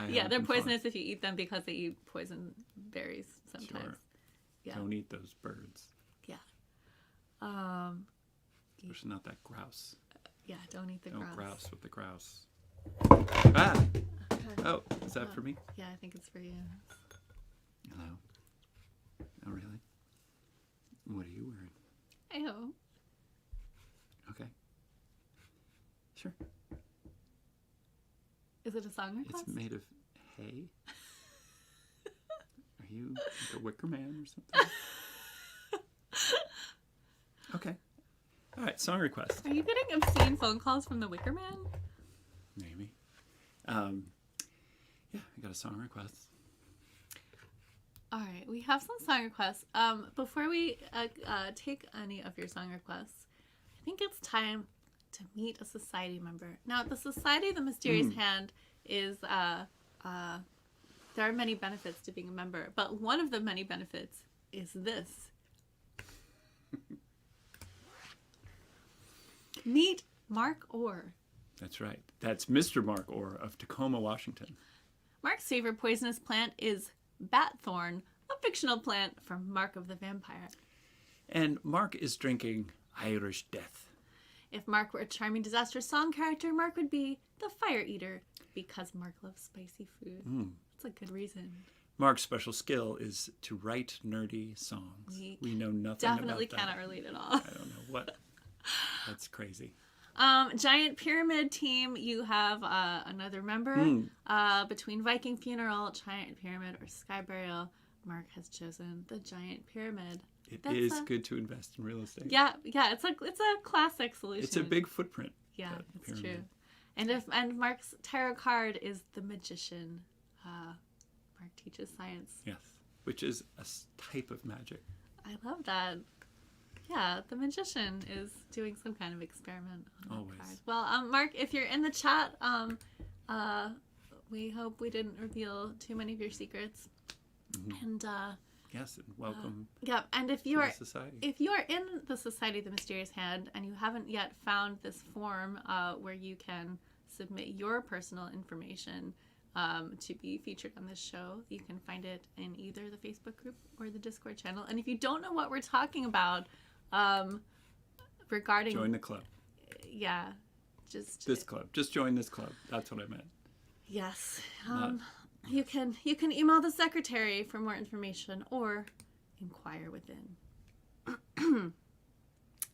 Yeah, they're poisonous if you eat them because they eat poison berries sometimes. Sure. Yeah. Don't eat those birds. Yeah. Especially not that grouse. Yeah, don't eat the Don't grouse. grouse with the grouse. Ah! Okay. Oh, is that for me? Yeah, I think it's for you. Hello. Oh, really? What are you wearing? Ew. Okay. Sure. Is it a song request? It's made of hay. Are you like a wicker man or something? Okay. All right, song request. Are you getting obscene phone calls from the Wicker Man? Maybe. Yeah, I got a song request. All right, we have some song requests. Before we take any of your song requests, I think it's time to meet a society member. Now, the Society of the Mysterious Hand is, there are many benefits to being a member, but one of the many benefits is this. Meet Mark Orr. That's right. That's Mr. Mark Orr of Tacoma, Washington. Mark's favorite poisonous plant is batthorn, a fictional plant from Mark of the Vampire. And Mark is drinking Irish Death. If Mark were a charming disastrous song character, Mark would be the fire eater because Mark loves spicy food. That's a good reason. Mark's special skill is to write nerdy songs. We know nothing Definitely about that. cannot relate at all. I don't know what. That's crazy. Giant Pyramid team, you have another member. Between Viking Funeral, Giant Pyramid, or Sky Burial, Mark has chosen the Giant Pyramid. It is good to invest in real estate. Yeah, it's a classic solution. It's a big footprint. Yeah, it's true. And Mark's tarot card is the Magician. Mark teaches science. Yes, which is a type of magic. I love that. Yeah, the Magician is doing some kind of experiment on that Always. card. Well, Mark, if you're in the chat, we hope we didn't reveal too many of your secrets. And yes, and welcome. And if to you are the society. if you are in the Society of the Mysterious Hand and you haven't yet found this form where you can submit your personal information to be featured on this show, you can find it in either the Facebook group or the Discord channel. And if you don't know what we're talking about regarding... Join the club. Yeah. This club. Just join this club. That's what I meant. Yes. You can email the secretary for more information or inquire within. All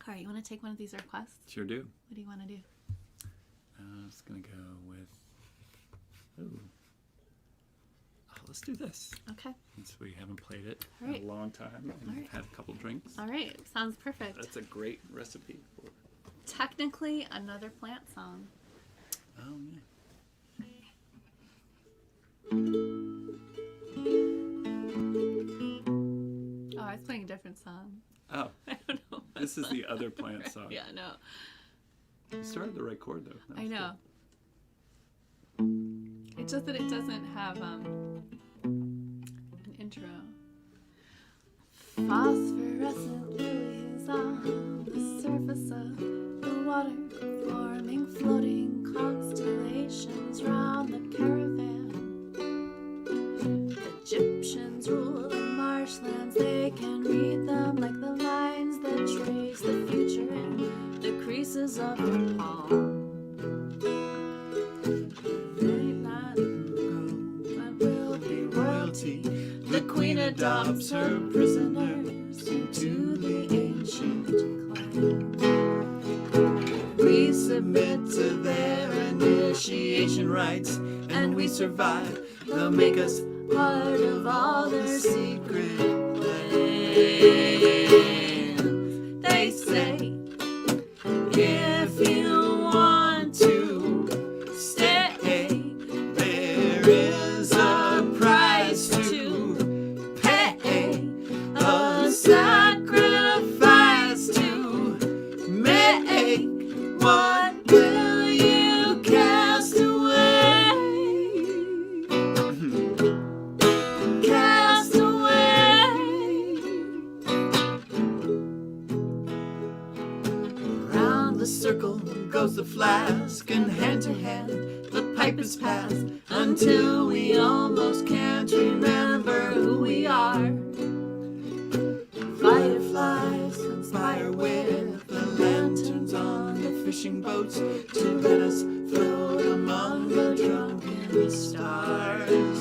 right, you want to take one of these requests? Sure do. What do you want to do? I'm just going to go with... let's do this. Okay. Since we haven't played it All right. in a long time and we've had a couple drinks. All right, sounds perfect. That's a great recipe for... Technically, another plant song. Oh, yeah. Oh, I was playing a different song. Oh. I don't know. This is the other plant song. Yeah, no. You started the right chord, though. That I was know. It's just that it doesn't have an intro. Phosphorescent lilies on the surface of the water, forming floating constellations round the caravan. The Egyptians rule the marshlands, they can read them like the lines that trace the future in the creases of your palm. The queen adopts her prisoners into the ancient clan. We submit to their initiation rites, and we survive. They'll make us part of all their secret plans. They say, if you want to stay, there is a price to pay, a sacrifice to make. What will you cast away? Cast away. Round the circle goes the flask, and hand to hand the pipe is passed, until we almost can't remember who we are. Fireflies conspire with the lanterns on the fishing boats to let us float among the drunken stars.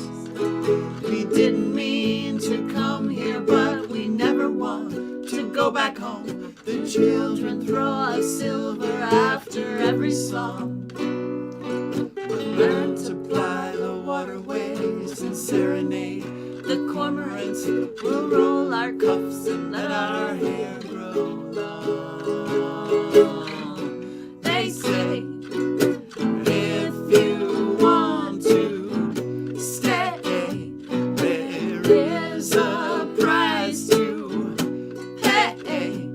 We didn't mean to come here, but we never want to go back home. The children throw us silver after every song. We'll learn to ply the waterways and serenade the cormorants. We'll roll our cuffs and let our hair grow long. They say, if you want to stay, there is a price to pay,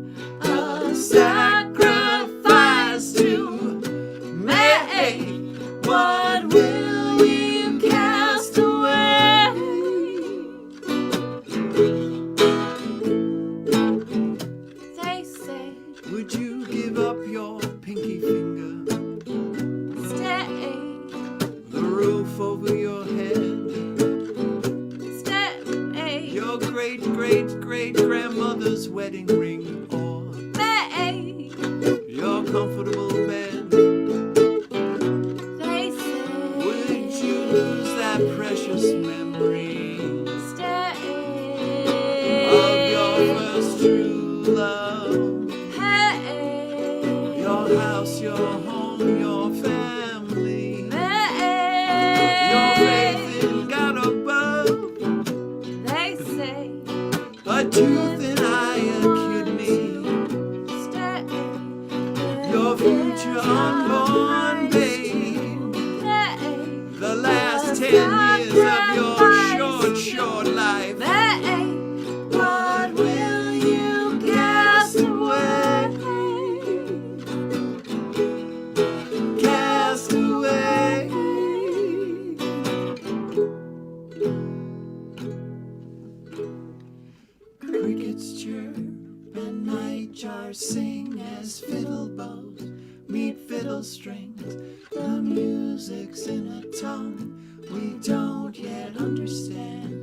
a sacrifice to make. wedding ring or Babe, your comfortable bed. they say, Would you lose that precious memory stay. of your first true love? Hey, Your house, your home, your family, babe, your faith in God above, they say, a tooth, an eye, a kidney, stay. your future unborn babe, Hey, the last 10 years of your short life. babe, What will you cast away? Cast away. Crickets chirp and nightjars sing as fiddle bows meet fiddle strings. The music's in a tongue we don't yet understand.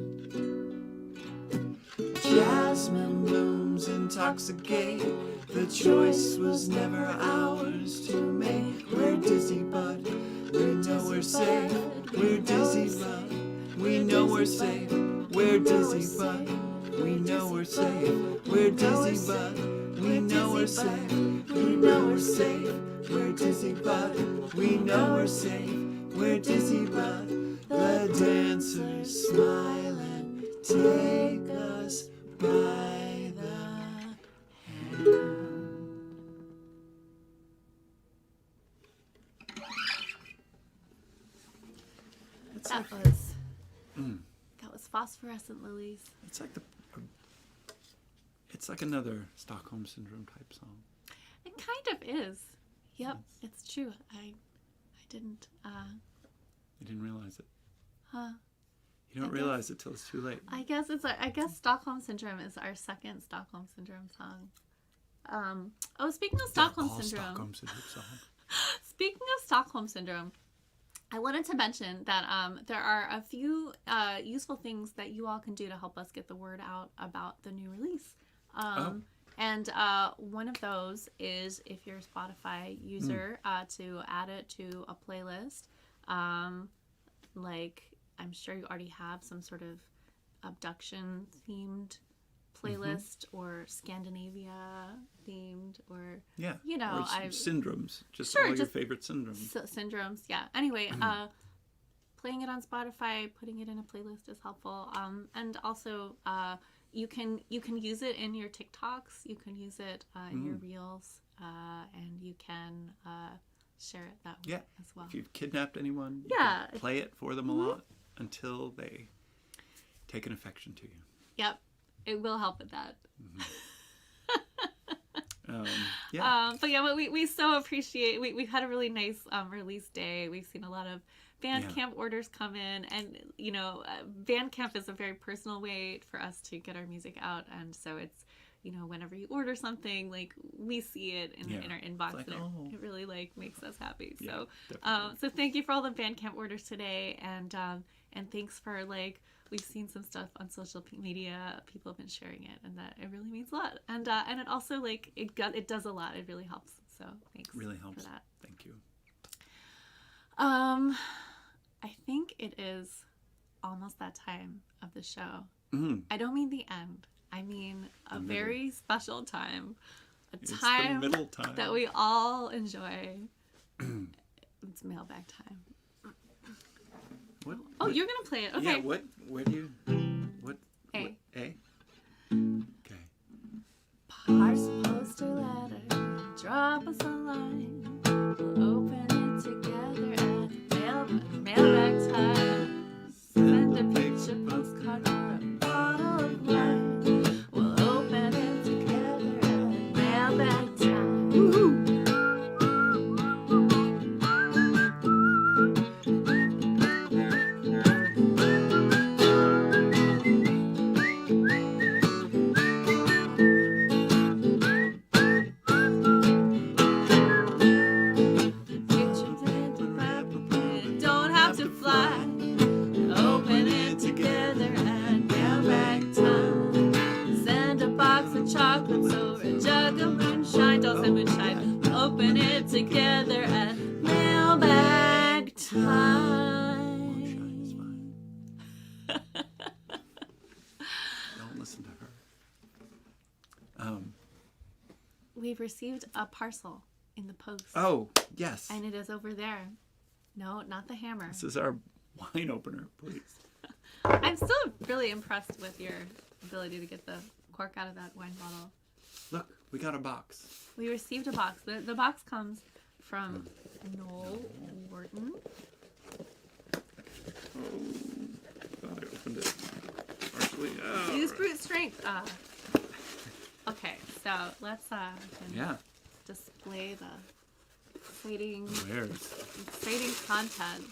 Jasmine blooms intoxicate. The choice was never ours to make. We're dizzy, but we know we're safe. We're dizzy, but we know we're safe. We're dizzy, but we know we're safe. We're dizzy, but we know we're safe. We know we're safe. We're dizzy, but we know we're safe. We're dizzy, but the dancers smile and take us by the hand. That was Phosphorescent Lilies. It's like another Stockholm Syndrome type song. It kind of is. Yep, it's true. I didn't. You didn't realize it. Huh. You don't realize it till it's too late. I guess Stockholm Syndrome is our second Stockholm Syndrome song. Speaking of Stockholm Syndrome. Stockholm Syndrome song. Speaking of Stockholm Syndrome, I wanted to mention that there are a few useful things that you all can do to help us get the word out about the new release. And one of those is, if you're a Spotify user, to add it to a playlist. Like, I'm sure you already have some sort of abduction themed playlist or Scandinavia themed, or you know, or syndromes, just sure, all your favorite syndromes. Syndromes, yeah. Anyway, playing it on Spotify, putting it in a playlist is helpful. And also, you can use it in your TikToks. You can use it in your Reels, and you can share it that way as well. If you've kidnapped anyone, you can play it for them a lot until they take an affection to you. Yep, it will help with that. But we so appreciate. We've had a really nice release day. We've seen a lot of Bandcamp orders come in, and you know, Bandcamp is a very personal way for us to get our music out, and so it's, you know, whenever you order something, like, we see it in our inbox, like, and it really like makes us happy. So so thank you for all the Bandcamp orders today, and thanks for, like, we've seen some stuff on social media, people have been sharing it, and that it really means a lot, and it also, like, it does a lot. It really helps. So thanks. Really helps. For that. Thank you. I think it is almost that time of the show. Mm. I don't mean the end. I mean a very special time. It's time, the middle time that we all enjoy. It's mailbag time. What? Oh, you're gonna play it. Okay. Yeah. Where do you? What? A. What, A. Okay. Parcel, poster, letter. Drop us a line. We'll open it together at mailbag time. Send a picture, postcard, or a bottle of wine. We'll open it together at mailbag time. Woohoo! together at mailbag time. Moonshine is fine. Don't listen to her. We've received a parcel in the post. Oh, yes. And it is over there. No, not the hammer. This is our wine opener, please. I'm still really impressed with your ability to get the cork out of that wine bottle. Look, we got a box. We received a box. The box comes from Noel Wharton. Oh, God, I opened it. Partially. Oh, Use brute strength. Okay, so let's display the exciting content.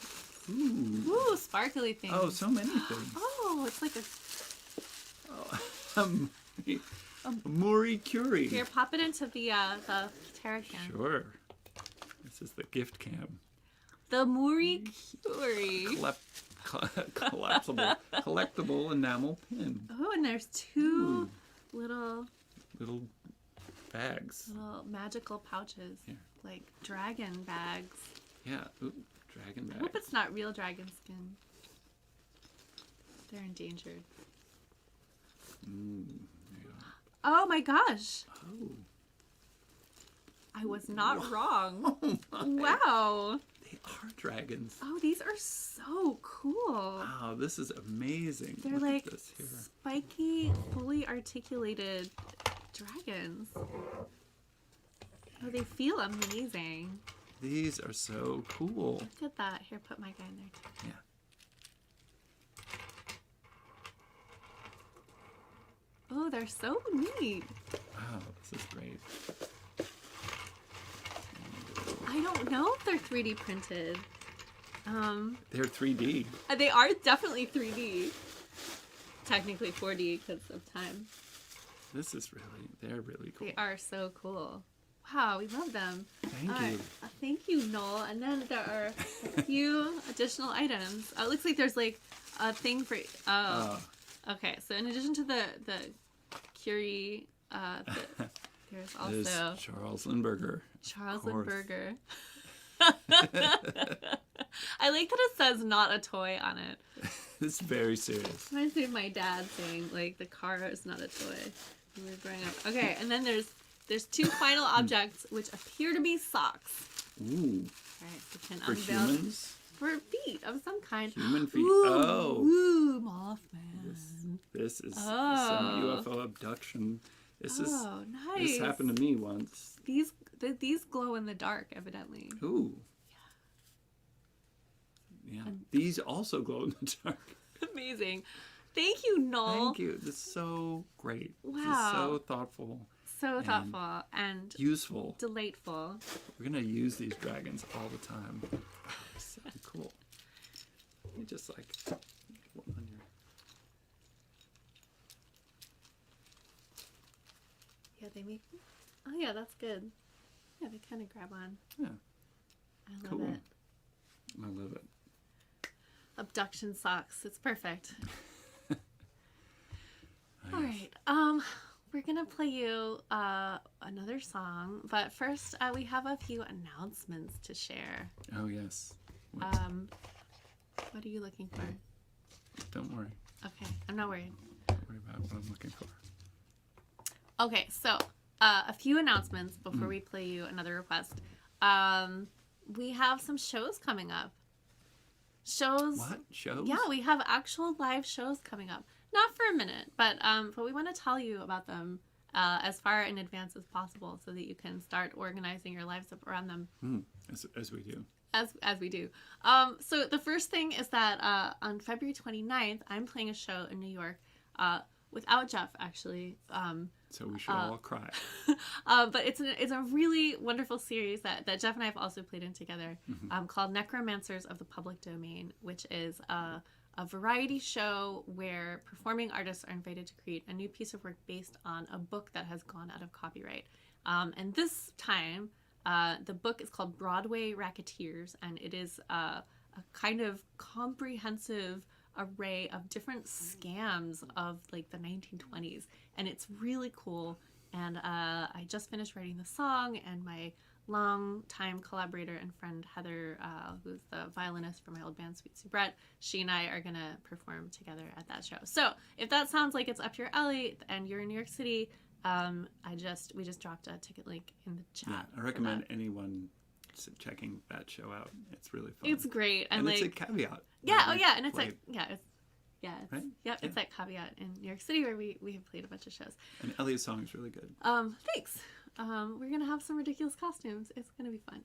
Ooh, sparkly things. Oh, so many things. Oh, it's like a Marie Curie. Here, pop it into the Terra can. Sure. This is the gift cam. The Marie Curie. Collectible enamel pin. Oh, and there's two little bags. Little magical pouches. Here. Like dragon bags. Yeah. Ooh, dragon bags. I hope it's not real dragon skin. They're endangered. Oh my gosh. Oh. I was not wrong. Oh Wow. They are dragons. Oh, these are so cool. Wow, this is amazing. They're Look like at this here. spiky, fully articulated dragons. Oh, they feel amazing. These are so cool. Look at that. Here, put my guy in there too. Yeah. Oh, they're so neat. Wow, this is great. I don't know if they're 3D printed. They're 3D. They are definitely 3D. Technically 4D because of time. They're really cool. They are so cool. Wow, we love them. Thank you. Thank you, Noel. And then there are a few additional items. Oh, it looks like there's like a thing for... Oh. Okay, so in addition to the Curie, there's also... There's Charles Lindbergh. Charles Lindbergh. I like that it says not a toy on it. It's very serious. Reminds me of my dad saying, like, the car is not a toy when we were growing up. Okay, and then there's two final objects which appear to be socks. Ooh. Alright, so we can For unveil humans? For feet of some kind. Human feet. Ooh, ooh, Mothman. This is some UFO abduction. This nice. This happened to me once. These glow in the dark, evidently. Ooh. Yeah. These also glow in the dark. Amazing. Thank you, Noel. Thank you. This is so great. Wow. This is so thoughtful. So thoughtful and useful. Delightful. We're going to use these dragons all the time. So cool. You just like... on your... Yeah, they make... Oh, yeah, that's good. Yeah, they kind of grab on. Yeah. I love it. I love it. Abduction socks. It's perfect. All right. We're going to play you another song. But first, we have a few announcements to share. Oh, yes. What are you looking for? Don't worry. Okay. I'm not worried. Don't worry about what I'm looking for. Okay, so a few announcements before we play you another request. We have some shows coming up. What? Shows? Yeah, we have actual live shows coming up. Not for a minute, but we want to tell you about them as far in advance as possible so that you can start organizing your lives around them. As we do. As we do. So the first thing is that on February 29th, I'm playing a show in New York without Jeff, actually. So we should all cry. But it's a really wonderful series that Jeff and I have also played in together called Necromancers of the Public Domain, which is a variety show where performing artists are invited to create a new piece of work based on a book that has gone out of copyright. And this time, the book is called Broadway Racketeers, and it is a kind of comprehensive array of different scams of like the 1920s, and it's really cool. And I just finished writing the song, and my long-time collaborator and friend Heather, who's the violinist for my old band Sweet Soubrette, she and I are going to perform together at that show. So if that sounds like it's up your alley and you're in New York City, we just dropped a ticket link in the chat. Yeah, I recommend anyone checking that show out. It's really fun. It's great. And it's a Caveat. Yeah, and it's played. It's Right? it's at Caveat in New York City where we have played a bunch of shows. And Ellie's song is really good. Thanks. We're gonna have some ridiculous costumes. It's gonna be fun.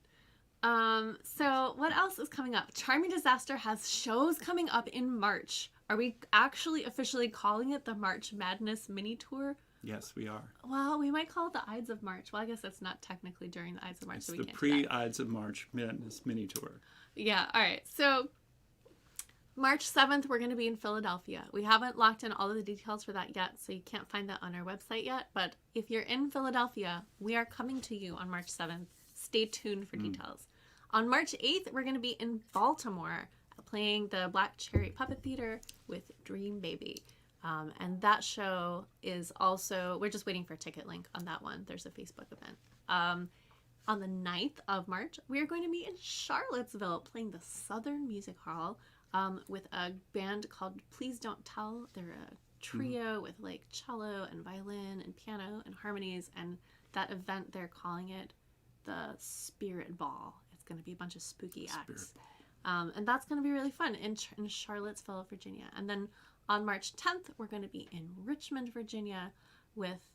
So what else is coming up? Charming Disaster has shows coming up in March. Are we actually officially calling it the March Madness mini tour? Yes, we are. Well, we might call it the Ides of March. Well, I guess it's not technically during the Ides of March. It's so we the can't do that. pre-Ides of March Madness mini tour. Yeah, all right. So March 7th, we're going to be in Philadelphia. We haven't locked in all of the details for that yet, so you can't find that on our website yet. But if you're in Philadelphia, we are coming to you on March 7th. Stay tuned for details. On March 8th, we're going to be in Baltimore playing the Black Cherry Puppet Theater with Dream Baby. And that show is also, we're just waiting for a ticket link on that one. There's a Facebook event. On the 9th of March, we are going to be in Charlottesville playing the Southern Music Hall with a band called Please Don't Tell. They're a trio with like cello and violin and piano and harmonies. And that event, they're calling it the Spirit Ball. It's going to be a bunch of spooky acts. And that's going to be really fun in Charlottesville, Virginia. And then on March 10th, we're going to be in Richmond, Virginia with,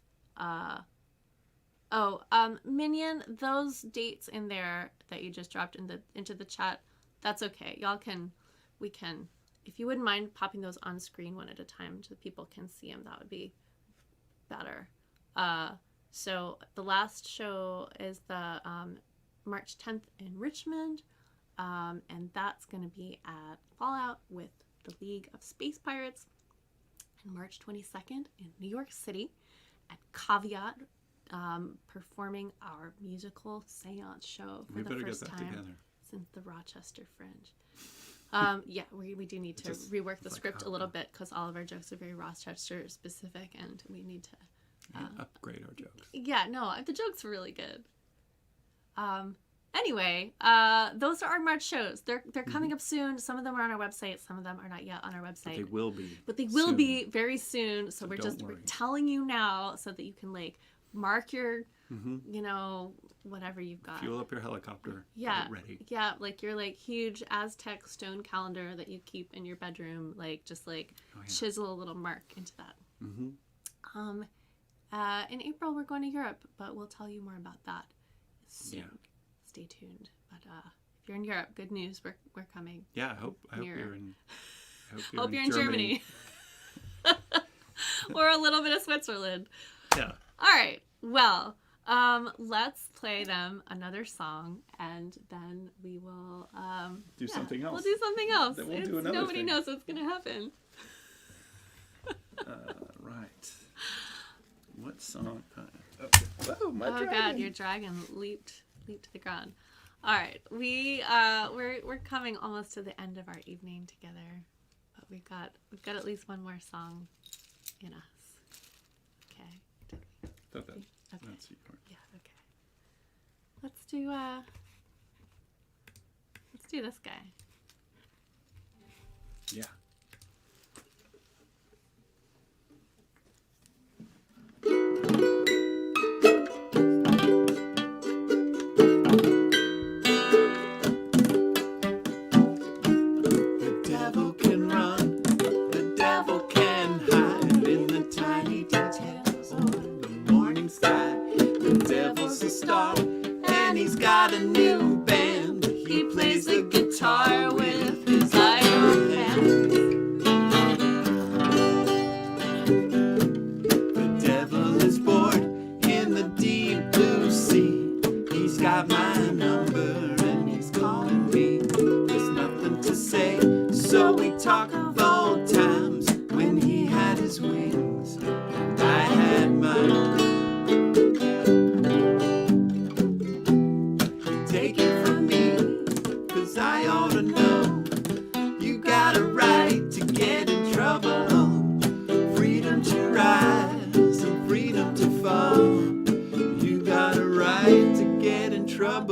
Minion, those dates in there that you just dropped into the chat, that's okay. If you wouldn't mind popping those on screen one at a time so people can see them, that would be better. So the last show is the March 10th in Richmond, and that's going to be at Fallout with the League of Space Pirates. And March 22nd in New York City at Caveat, performing our musical seance show for the first time since the Rochester Fringe. We do need to rework the script a little bit because all of our jokes are very Rochester specific, and we need to upgrade our jokes. Yeah, no, the jokes are really good. Anyway, those are our March shows. They're coming up soon. Some of them are on our website. Some of them are not yet on our website. But they will be. Very soon. So we're telling you now so that you can like mark your, whatever you've got. Fuel up your helicopter. Yeah. Get ready. Yeah, like your like huge Aztec stone calendar that you keep in your bedroom. Like just like chisel a little mark into that. Mm-hmm. In April we're going to Europe, but we'll tell you more about that soon. Yeah. Stay tuned. But if you're in Europe, good news. We're coming. Yeah, I hope you're in. Hope you're in Germany. Or a little bit of Switzerland. Yeah. All right. Well, let's play them another song, and then we will do something else. We'll do something else. Then we'll do another Nobody thing. knows what's gonna happen. Right. What song? Oh, my dragon. God, your dragon leaped to the ground. All right, we're coming almost to the end of our evening together, but we've got at least one more song in us. Okay. Okay. That's your part. Yeah. Okay. Let's do this guy. Yeah. And he's got a new band. He plays the guitar with his iron hands. The devil is bored in the deep blue sea. He's got my number and he's calling me. There's nothing to say, so we talk of old times when he had his wings and I had mine. Take it from me, 'cause I ought to know. You got a right to get in trouble. Freedom to rise and freedom to fall. You got a right to get in trouble.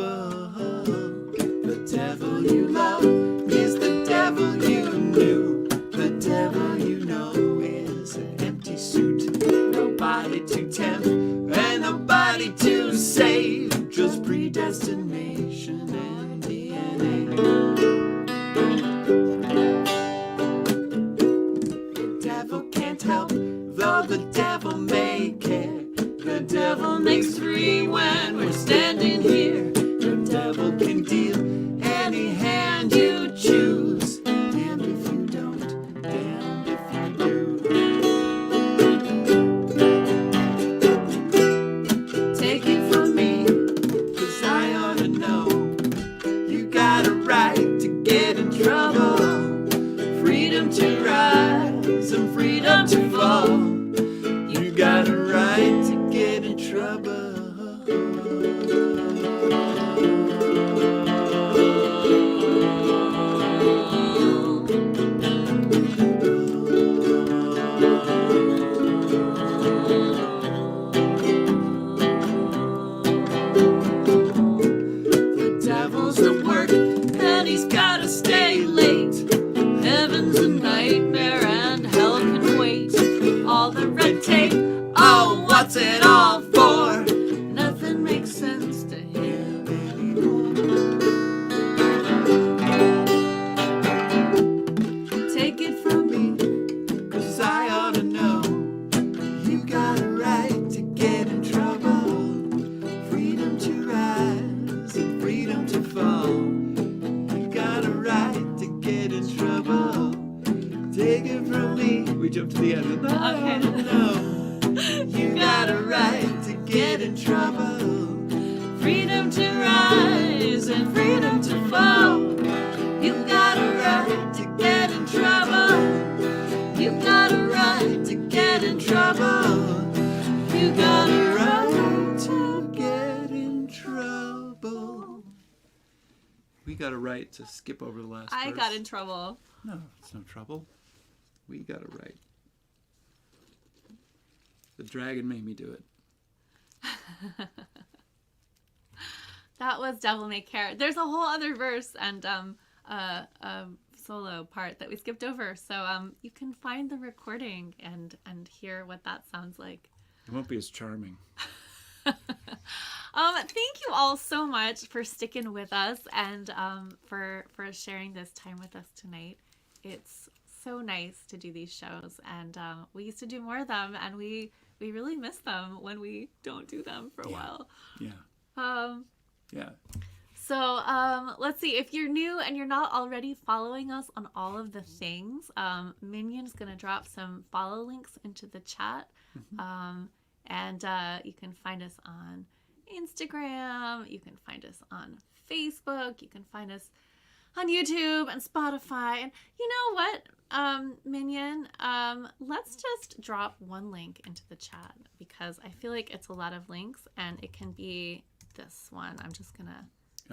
to rise and freedom to fall. You got a right to get in trouble. The devil's at work and he's gotta stay late. Heaven's a nightmare and hell can wait. All the red tape, oh, what's it all for? Nothing makes sense to him anymore. Take it from me, 'cause I ought to know. You got a right to get in trouble. Freedom to rise and freedom to fall. You got a right to get in trouble. Take it from me. We jump to the end of that. Okay. No. You got a right to get in trouble. Freedom to rise and freedom to fall. You got a right to get in trouble. You got a right to get in trouble. You got a right to get in trouble. We got a right to skip over the last I verse. got in trouble. No, it's no trouble. We got it right. The dragon made me do it. That was Devil May Care. There's a whole other verse and solo part that we skipped over. So you can find the recording and hear what that sounds like. It won't be as charming. Thank you all so much for sticking with us and for sharing this time with us tonight. It's so nice to do these shows, and we used to do more of them, and we really miss them when we don't do them for a while. Yeah. Yeah. So let's see. If you're new and you're not already following us on all of the things, Minion's going to drop some follow links into the chat. Mm-hmm. And you can find us on Instagram. You can find us on Facebook. You can find us on YouTube and Spotify. And you know what, Minion? Let's just drop one link into the chat because I feel like it's a lot of links and it can be this one. I'm just going to...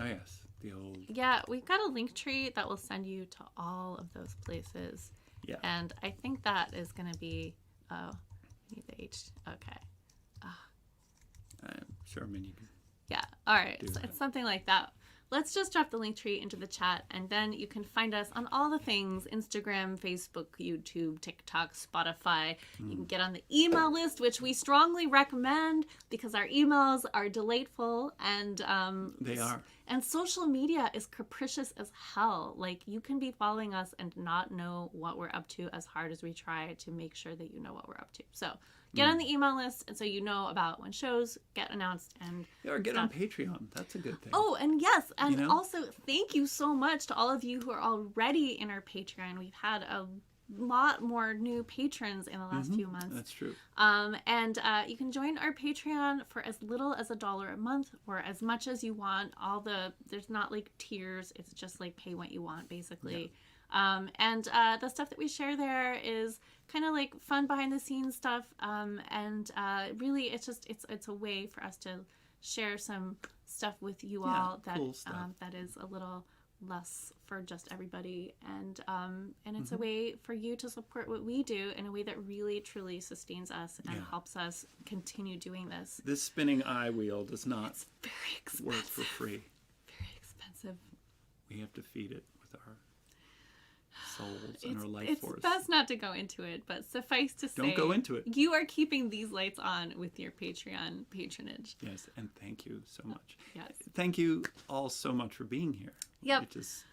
Oh, yes. The old... Yeah, we've got a link tree that will send you to all of those places. Yeah. And I think that is going to be... Oh, need the H. Okay. I'm sure many can. Yeah. All right. So that. it's something like that. Let's just drop the link tree into the chat, and then you can find us on all the things: Instagram, Facebook, YouTube, TikTok, Spotify. You can get on the email list, which we strongly recommend because our emails are delightful, and They are. And social media is capricious as hell. Like, you can be following us and not know what we're up to as hard as we try to make sure that you know what we're up to. So get on the email list, and so you know about when shows get announced. And Or get stuff. on Patreon. That's a good thing. Oh, and yes, and You know? also thank you so much to all of you who are already in our Patreon. We've had a lot more new patrons in the last few months. That's true. And you can join our Patreon for as little as $1 a month or as much as you want. There's not like tiers. It's just like pay what you want, basically. Yeah. And the stuff that we share there is kind of like fun behind the scenes stuff. And really, it's a way for us to share some stuff with you all that cool stuff. that is a little less for just everybody, and it's a way for you to support what we do in a way that really truly sustains us and helps us continue doing this. This spinning eye wheel does not It's very expensive. work for free. Very expensive. We have to feed it with our souls and our life It's force. best not to go into it, but suffice to say, Don't go into it. You are keeping these lights on with your Patreon patronage. Yes, and thank you so much. Yes. Thank you all so much for being here. Yep. It just,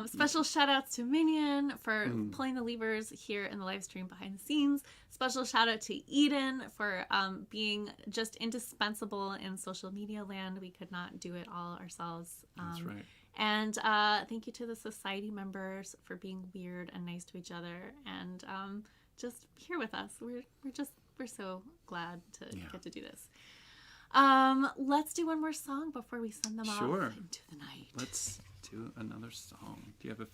Special shout outs to Minion for pulling the levers here in the live stream behind the scenes. Special shout out to Eden for being just indispensable in social media land. We could not do it all ourselves. that's right. And thank you to the society members for being weird and nice to each other and just here with us. We're so glad to get to do this. Let's do one more song before we send them off into the night. Let's do another song. Do you have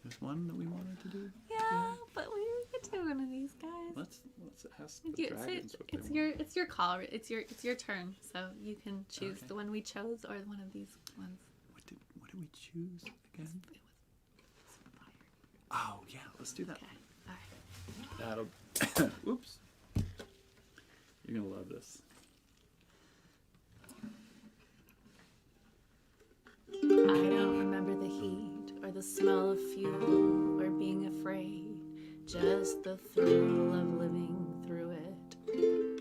There's one that we wanted to do. Yeah, but we could do one of these guys. Let's ask the You- dragons what they it's want. it's your call. It's your turn. So you can choose Okay. the one we chose or one of these ones. What did we choose again? It was fire. Oh yeah, let's do that. Okay. All right. That'll. Oops. You're gonna love this. I don't remember the heat or the smell of fuel or being afraid. Just the thrill of living through it.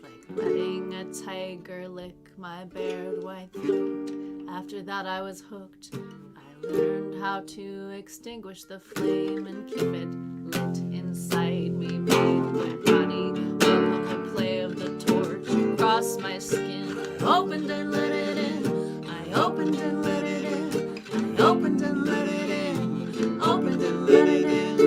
Like letting a tiger lick my bared white throat. After that I was hooked. I learned how to extinguish the flame and keep it lit inside me. Made my body welcome the play of the torch across my skin. I opened and let it in. I opened and let it in. I opened and let it in. Opened and let it in.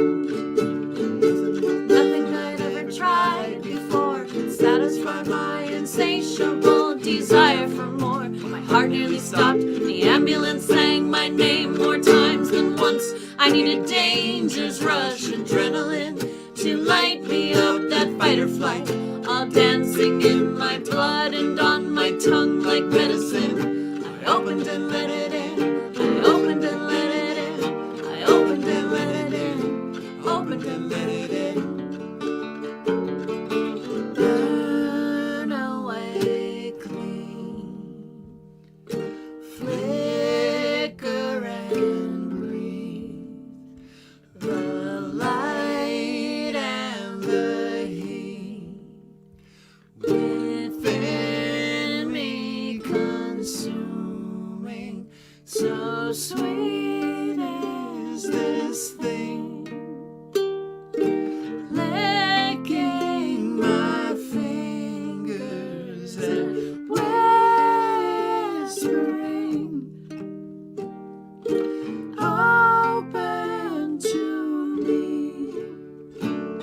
Nothing I'd ever tried before could satisfy my insatiable desire for more. My heart nearly stopped. The ambulance sang my name more times than once. I needed danger's rush, adrenaline to light me up that fight or flight. All dancing in my blood and on my tongue like medicine. I opened and let it in. I opened and let it in. I opened and let it in. Opened and let it in. Burn away clean. Flicker and breathe. The light and the heat within me consuming. So sweet is this thing, licking my fingers and whispering, open to me.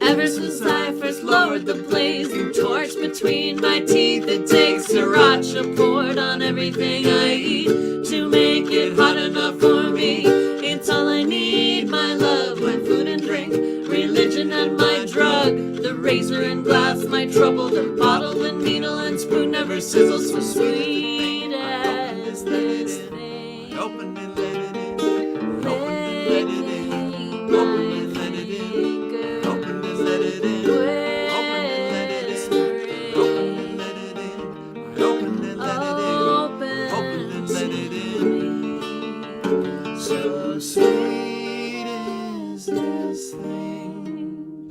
Ever since I first lowered the blazing torch between my teeth, it takes sriracha poured on everything I eat to make it hot enough for me. It's all I need, my love, my food and drink, religion and my drug, the razor and glass, my trouble, the bottle and needle and spoon never sizzles so sweet as this thing. Open and let it in. Open and let it in. Open and let it in. Open and let it in. Open and let it in. Open and let it in. Open and let it in. Open and let it in. So sweet is this thing,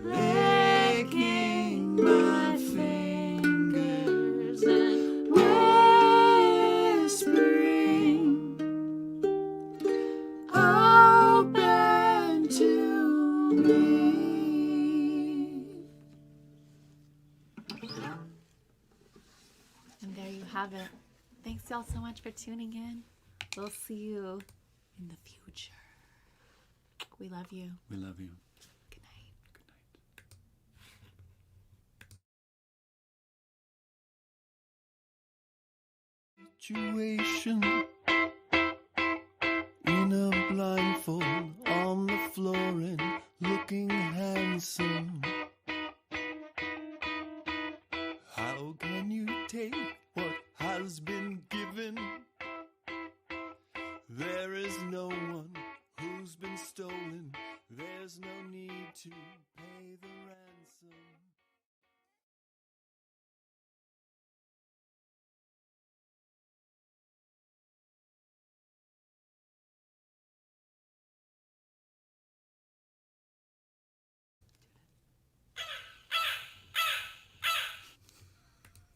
licking my fingers and whispering, open to me. And there you have it. Thanks y'all so much for tuning in. We'll see you in the future. We love you. We love you. Good night. Situation in a blindfold on the floor and looking handsome. How can you take what has been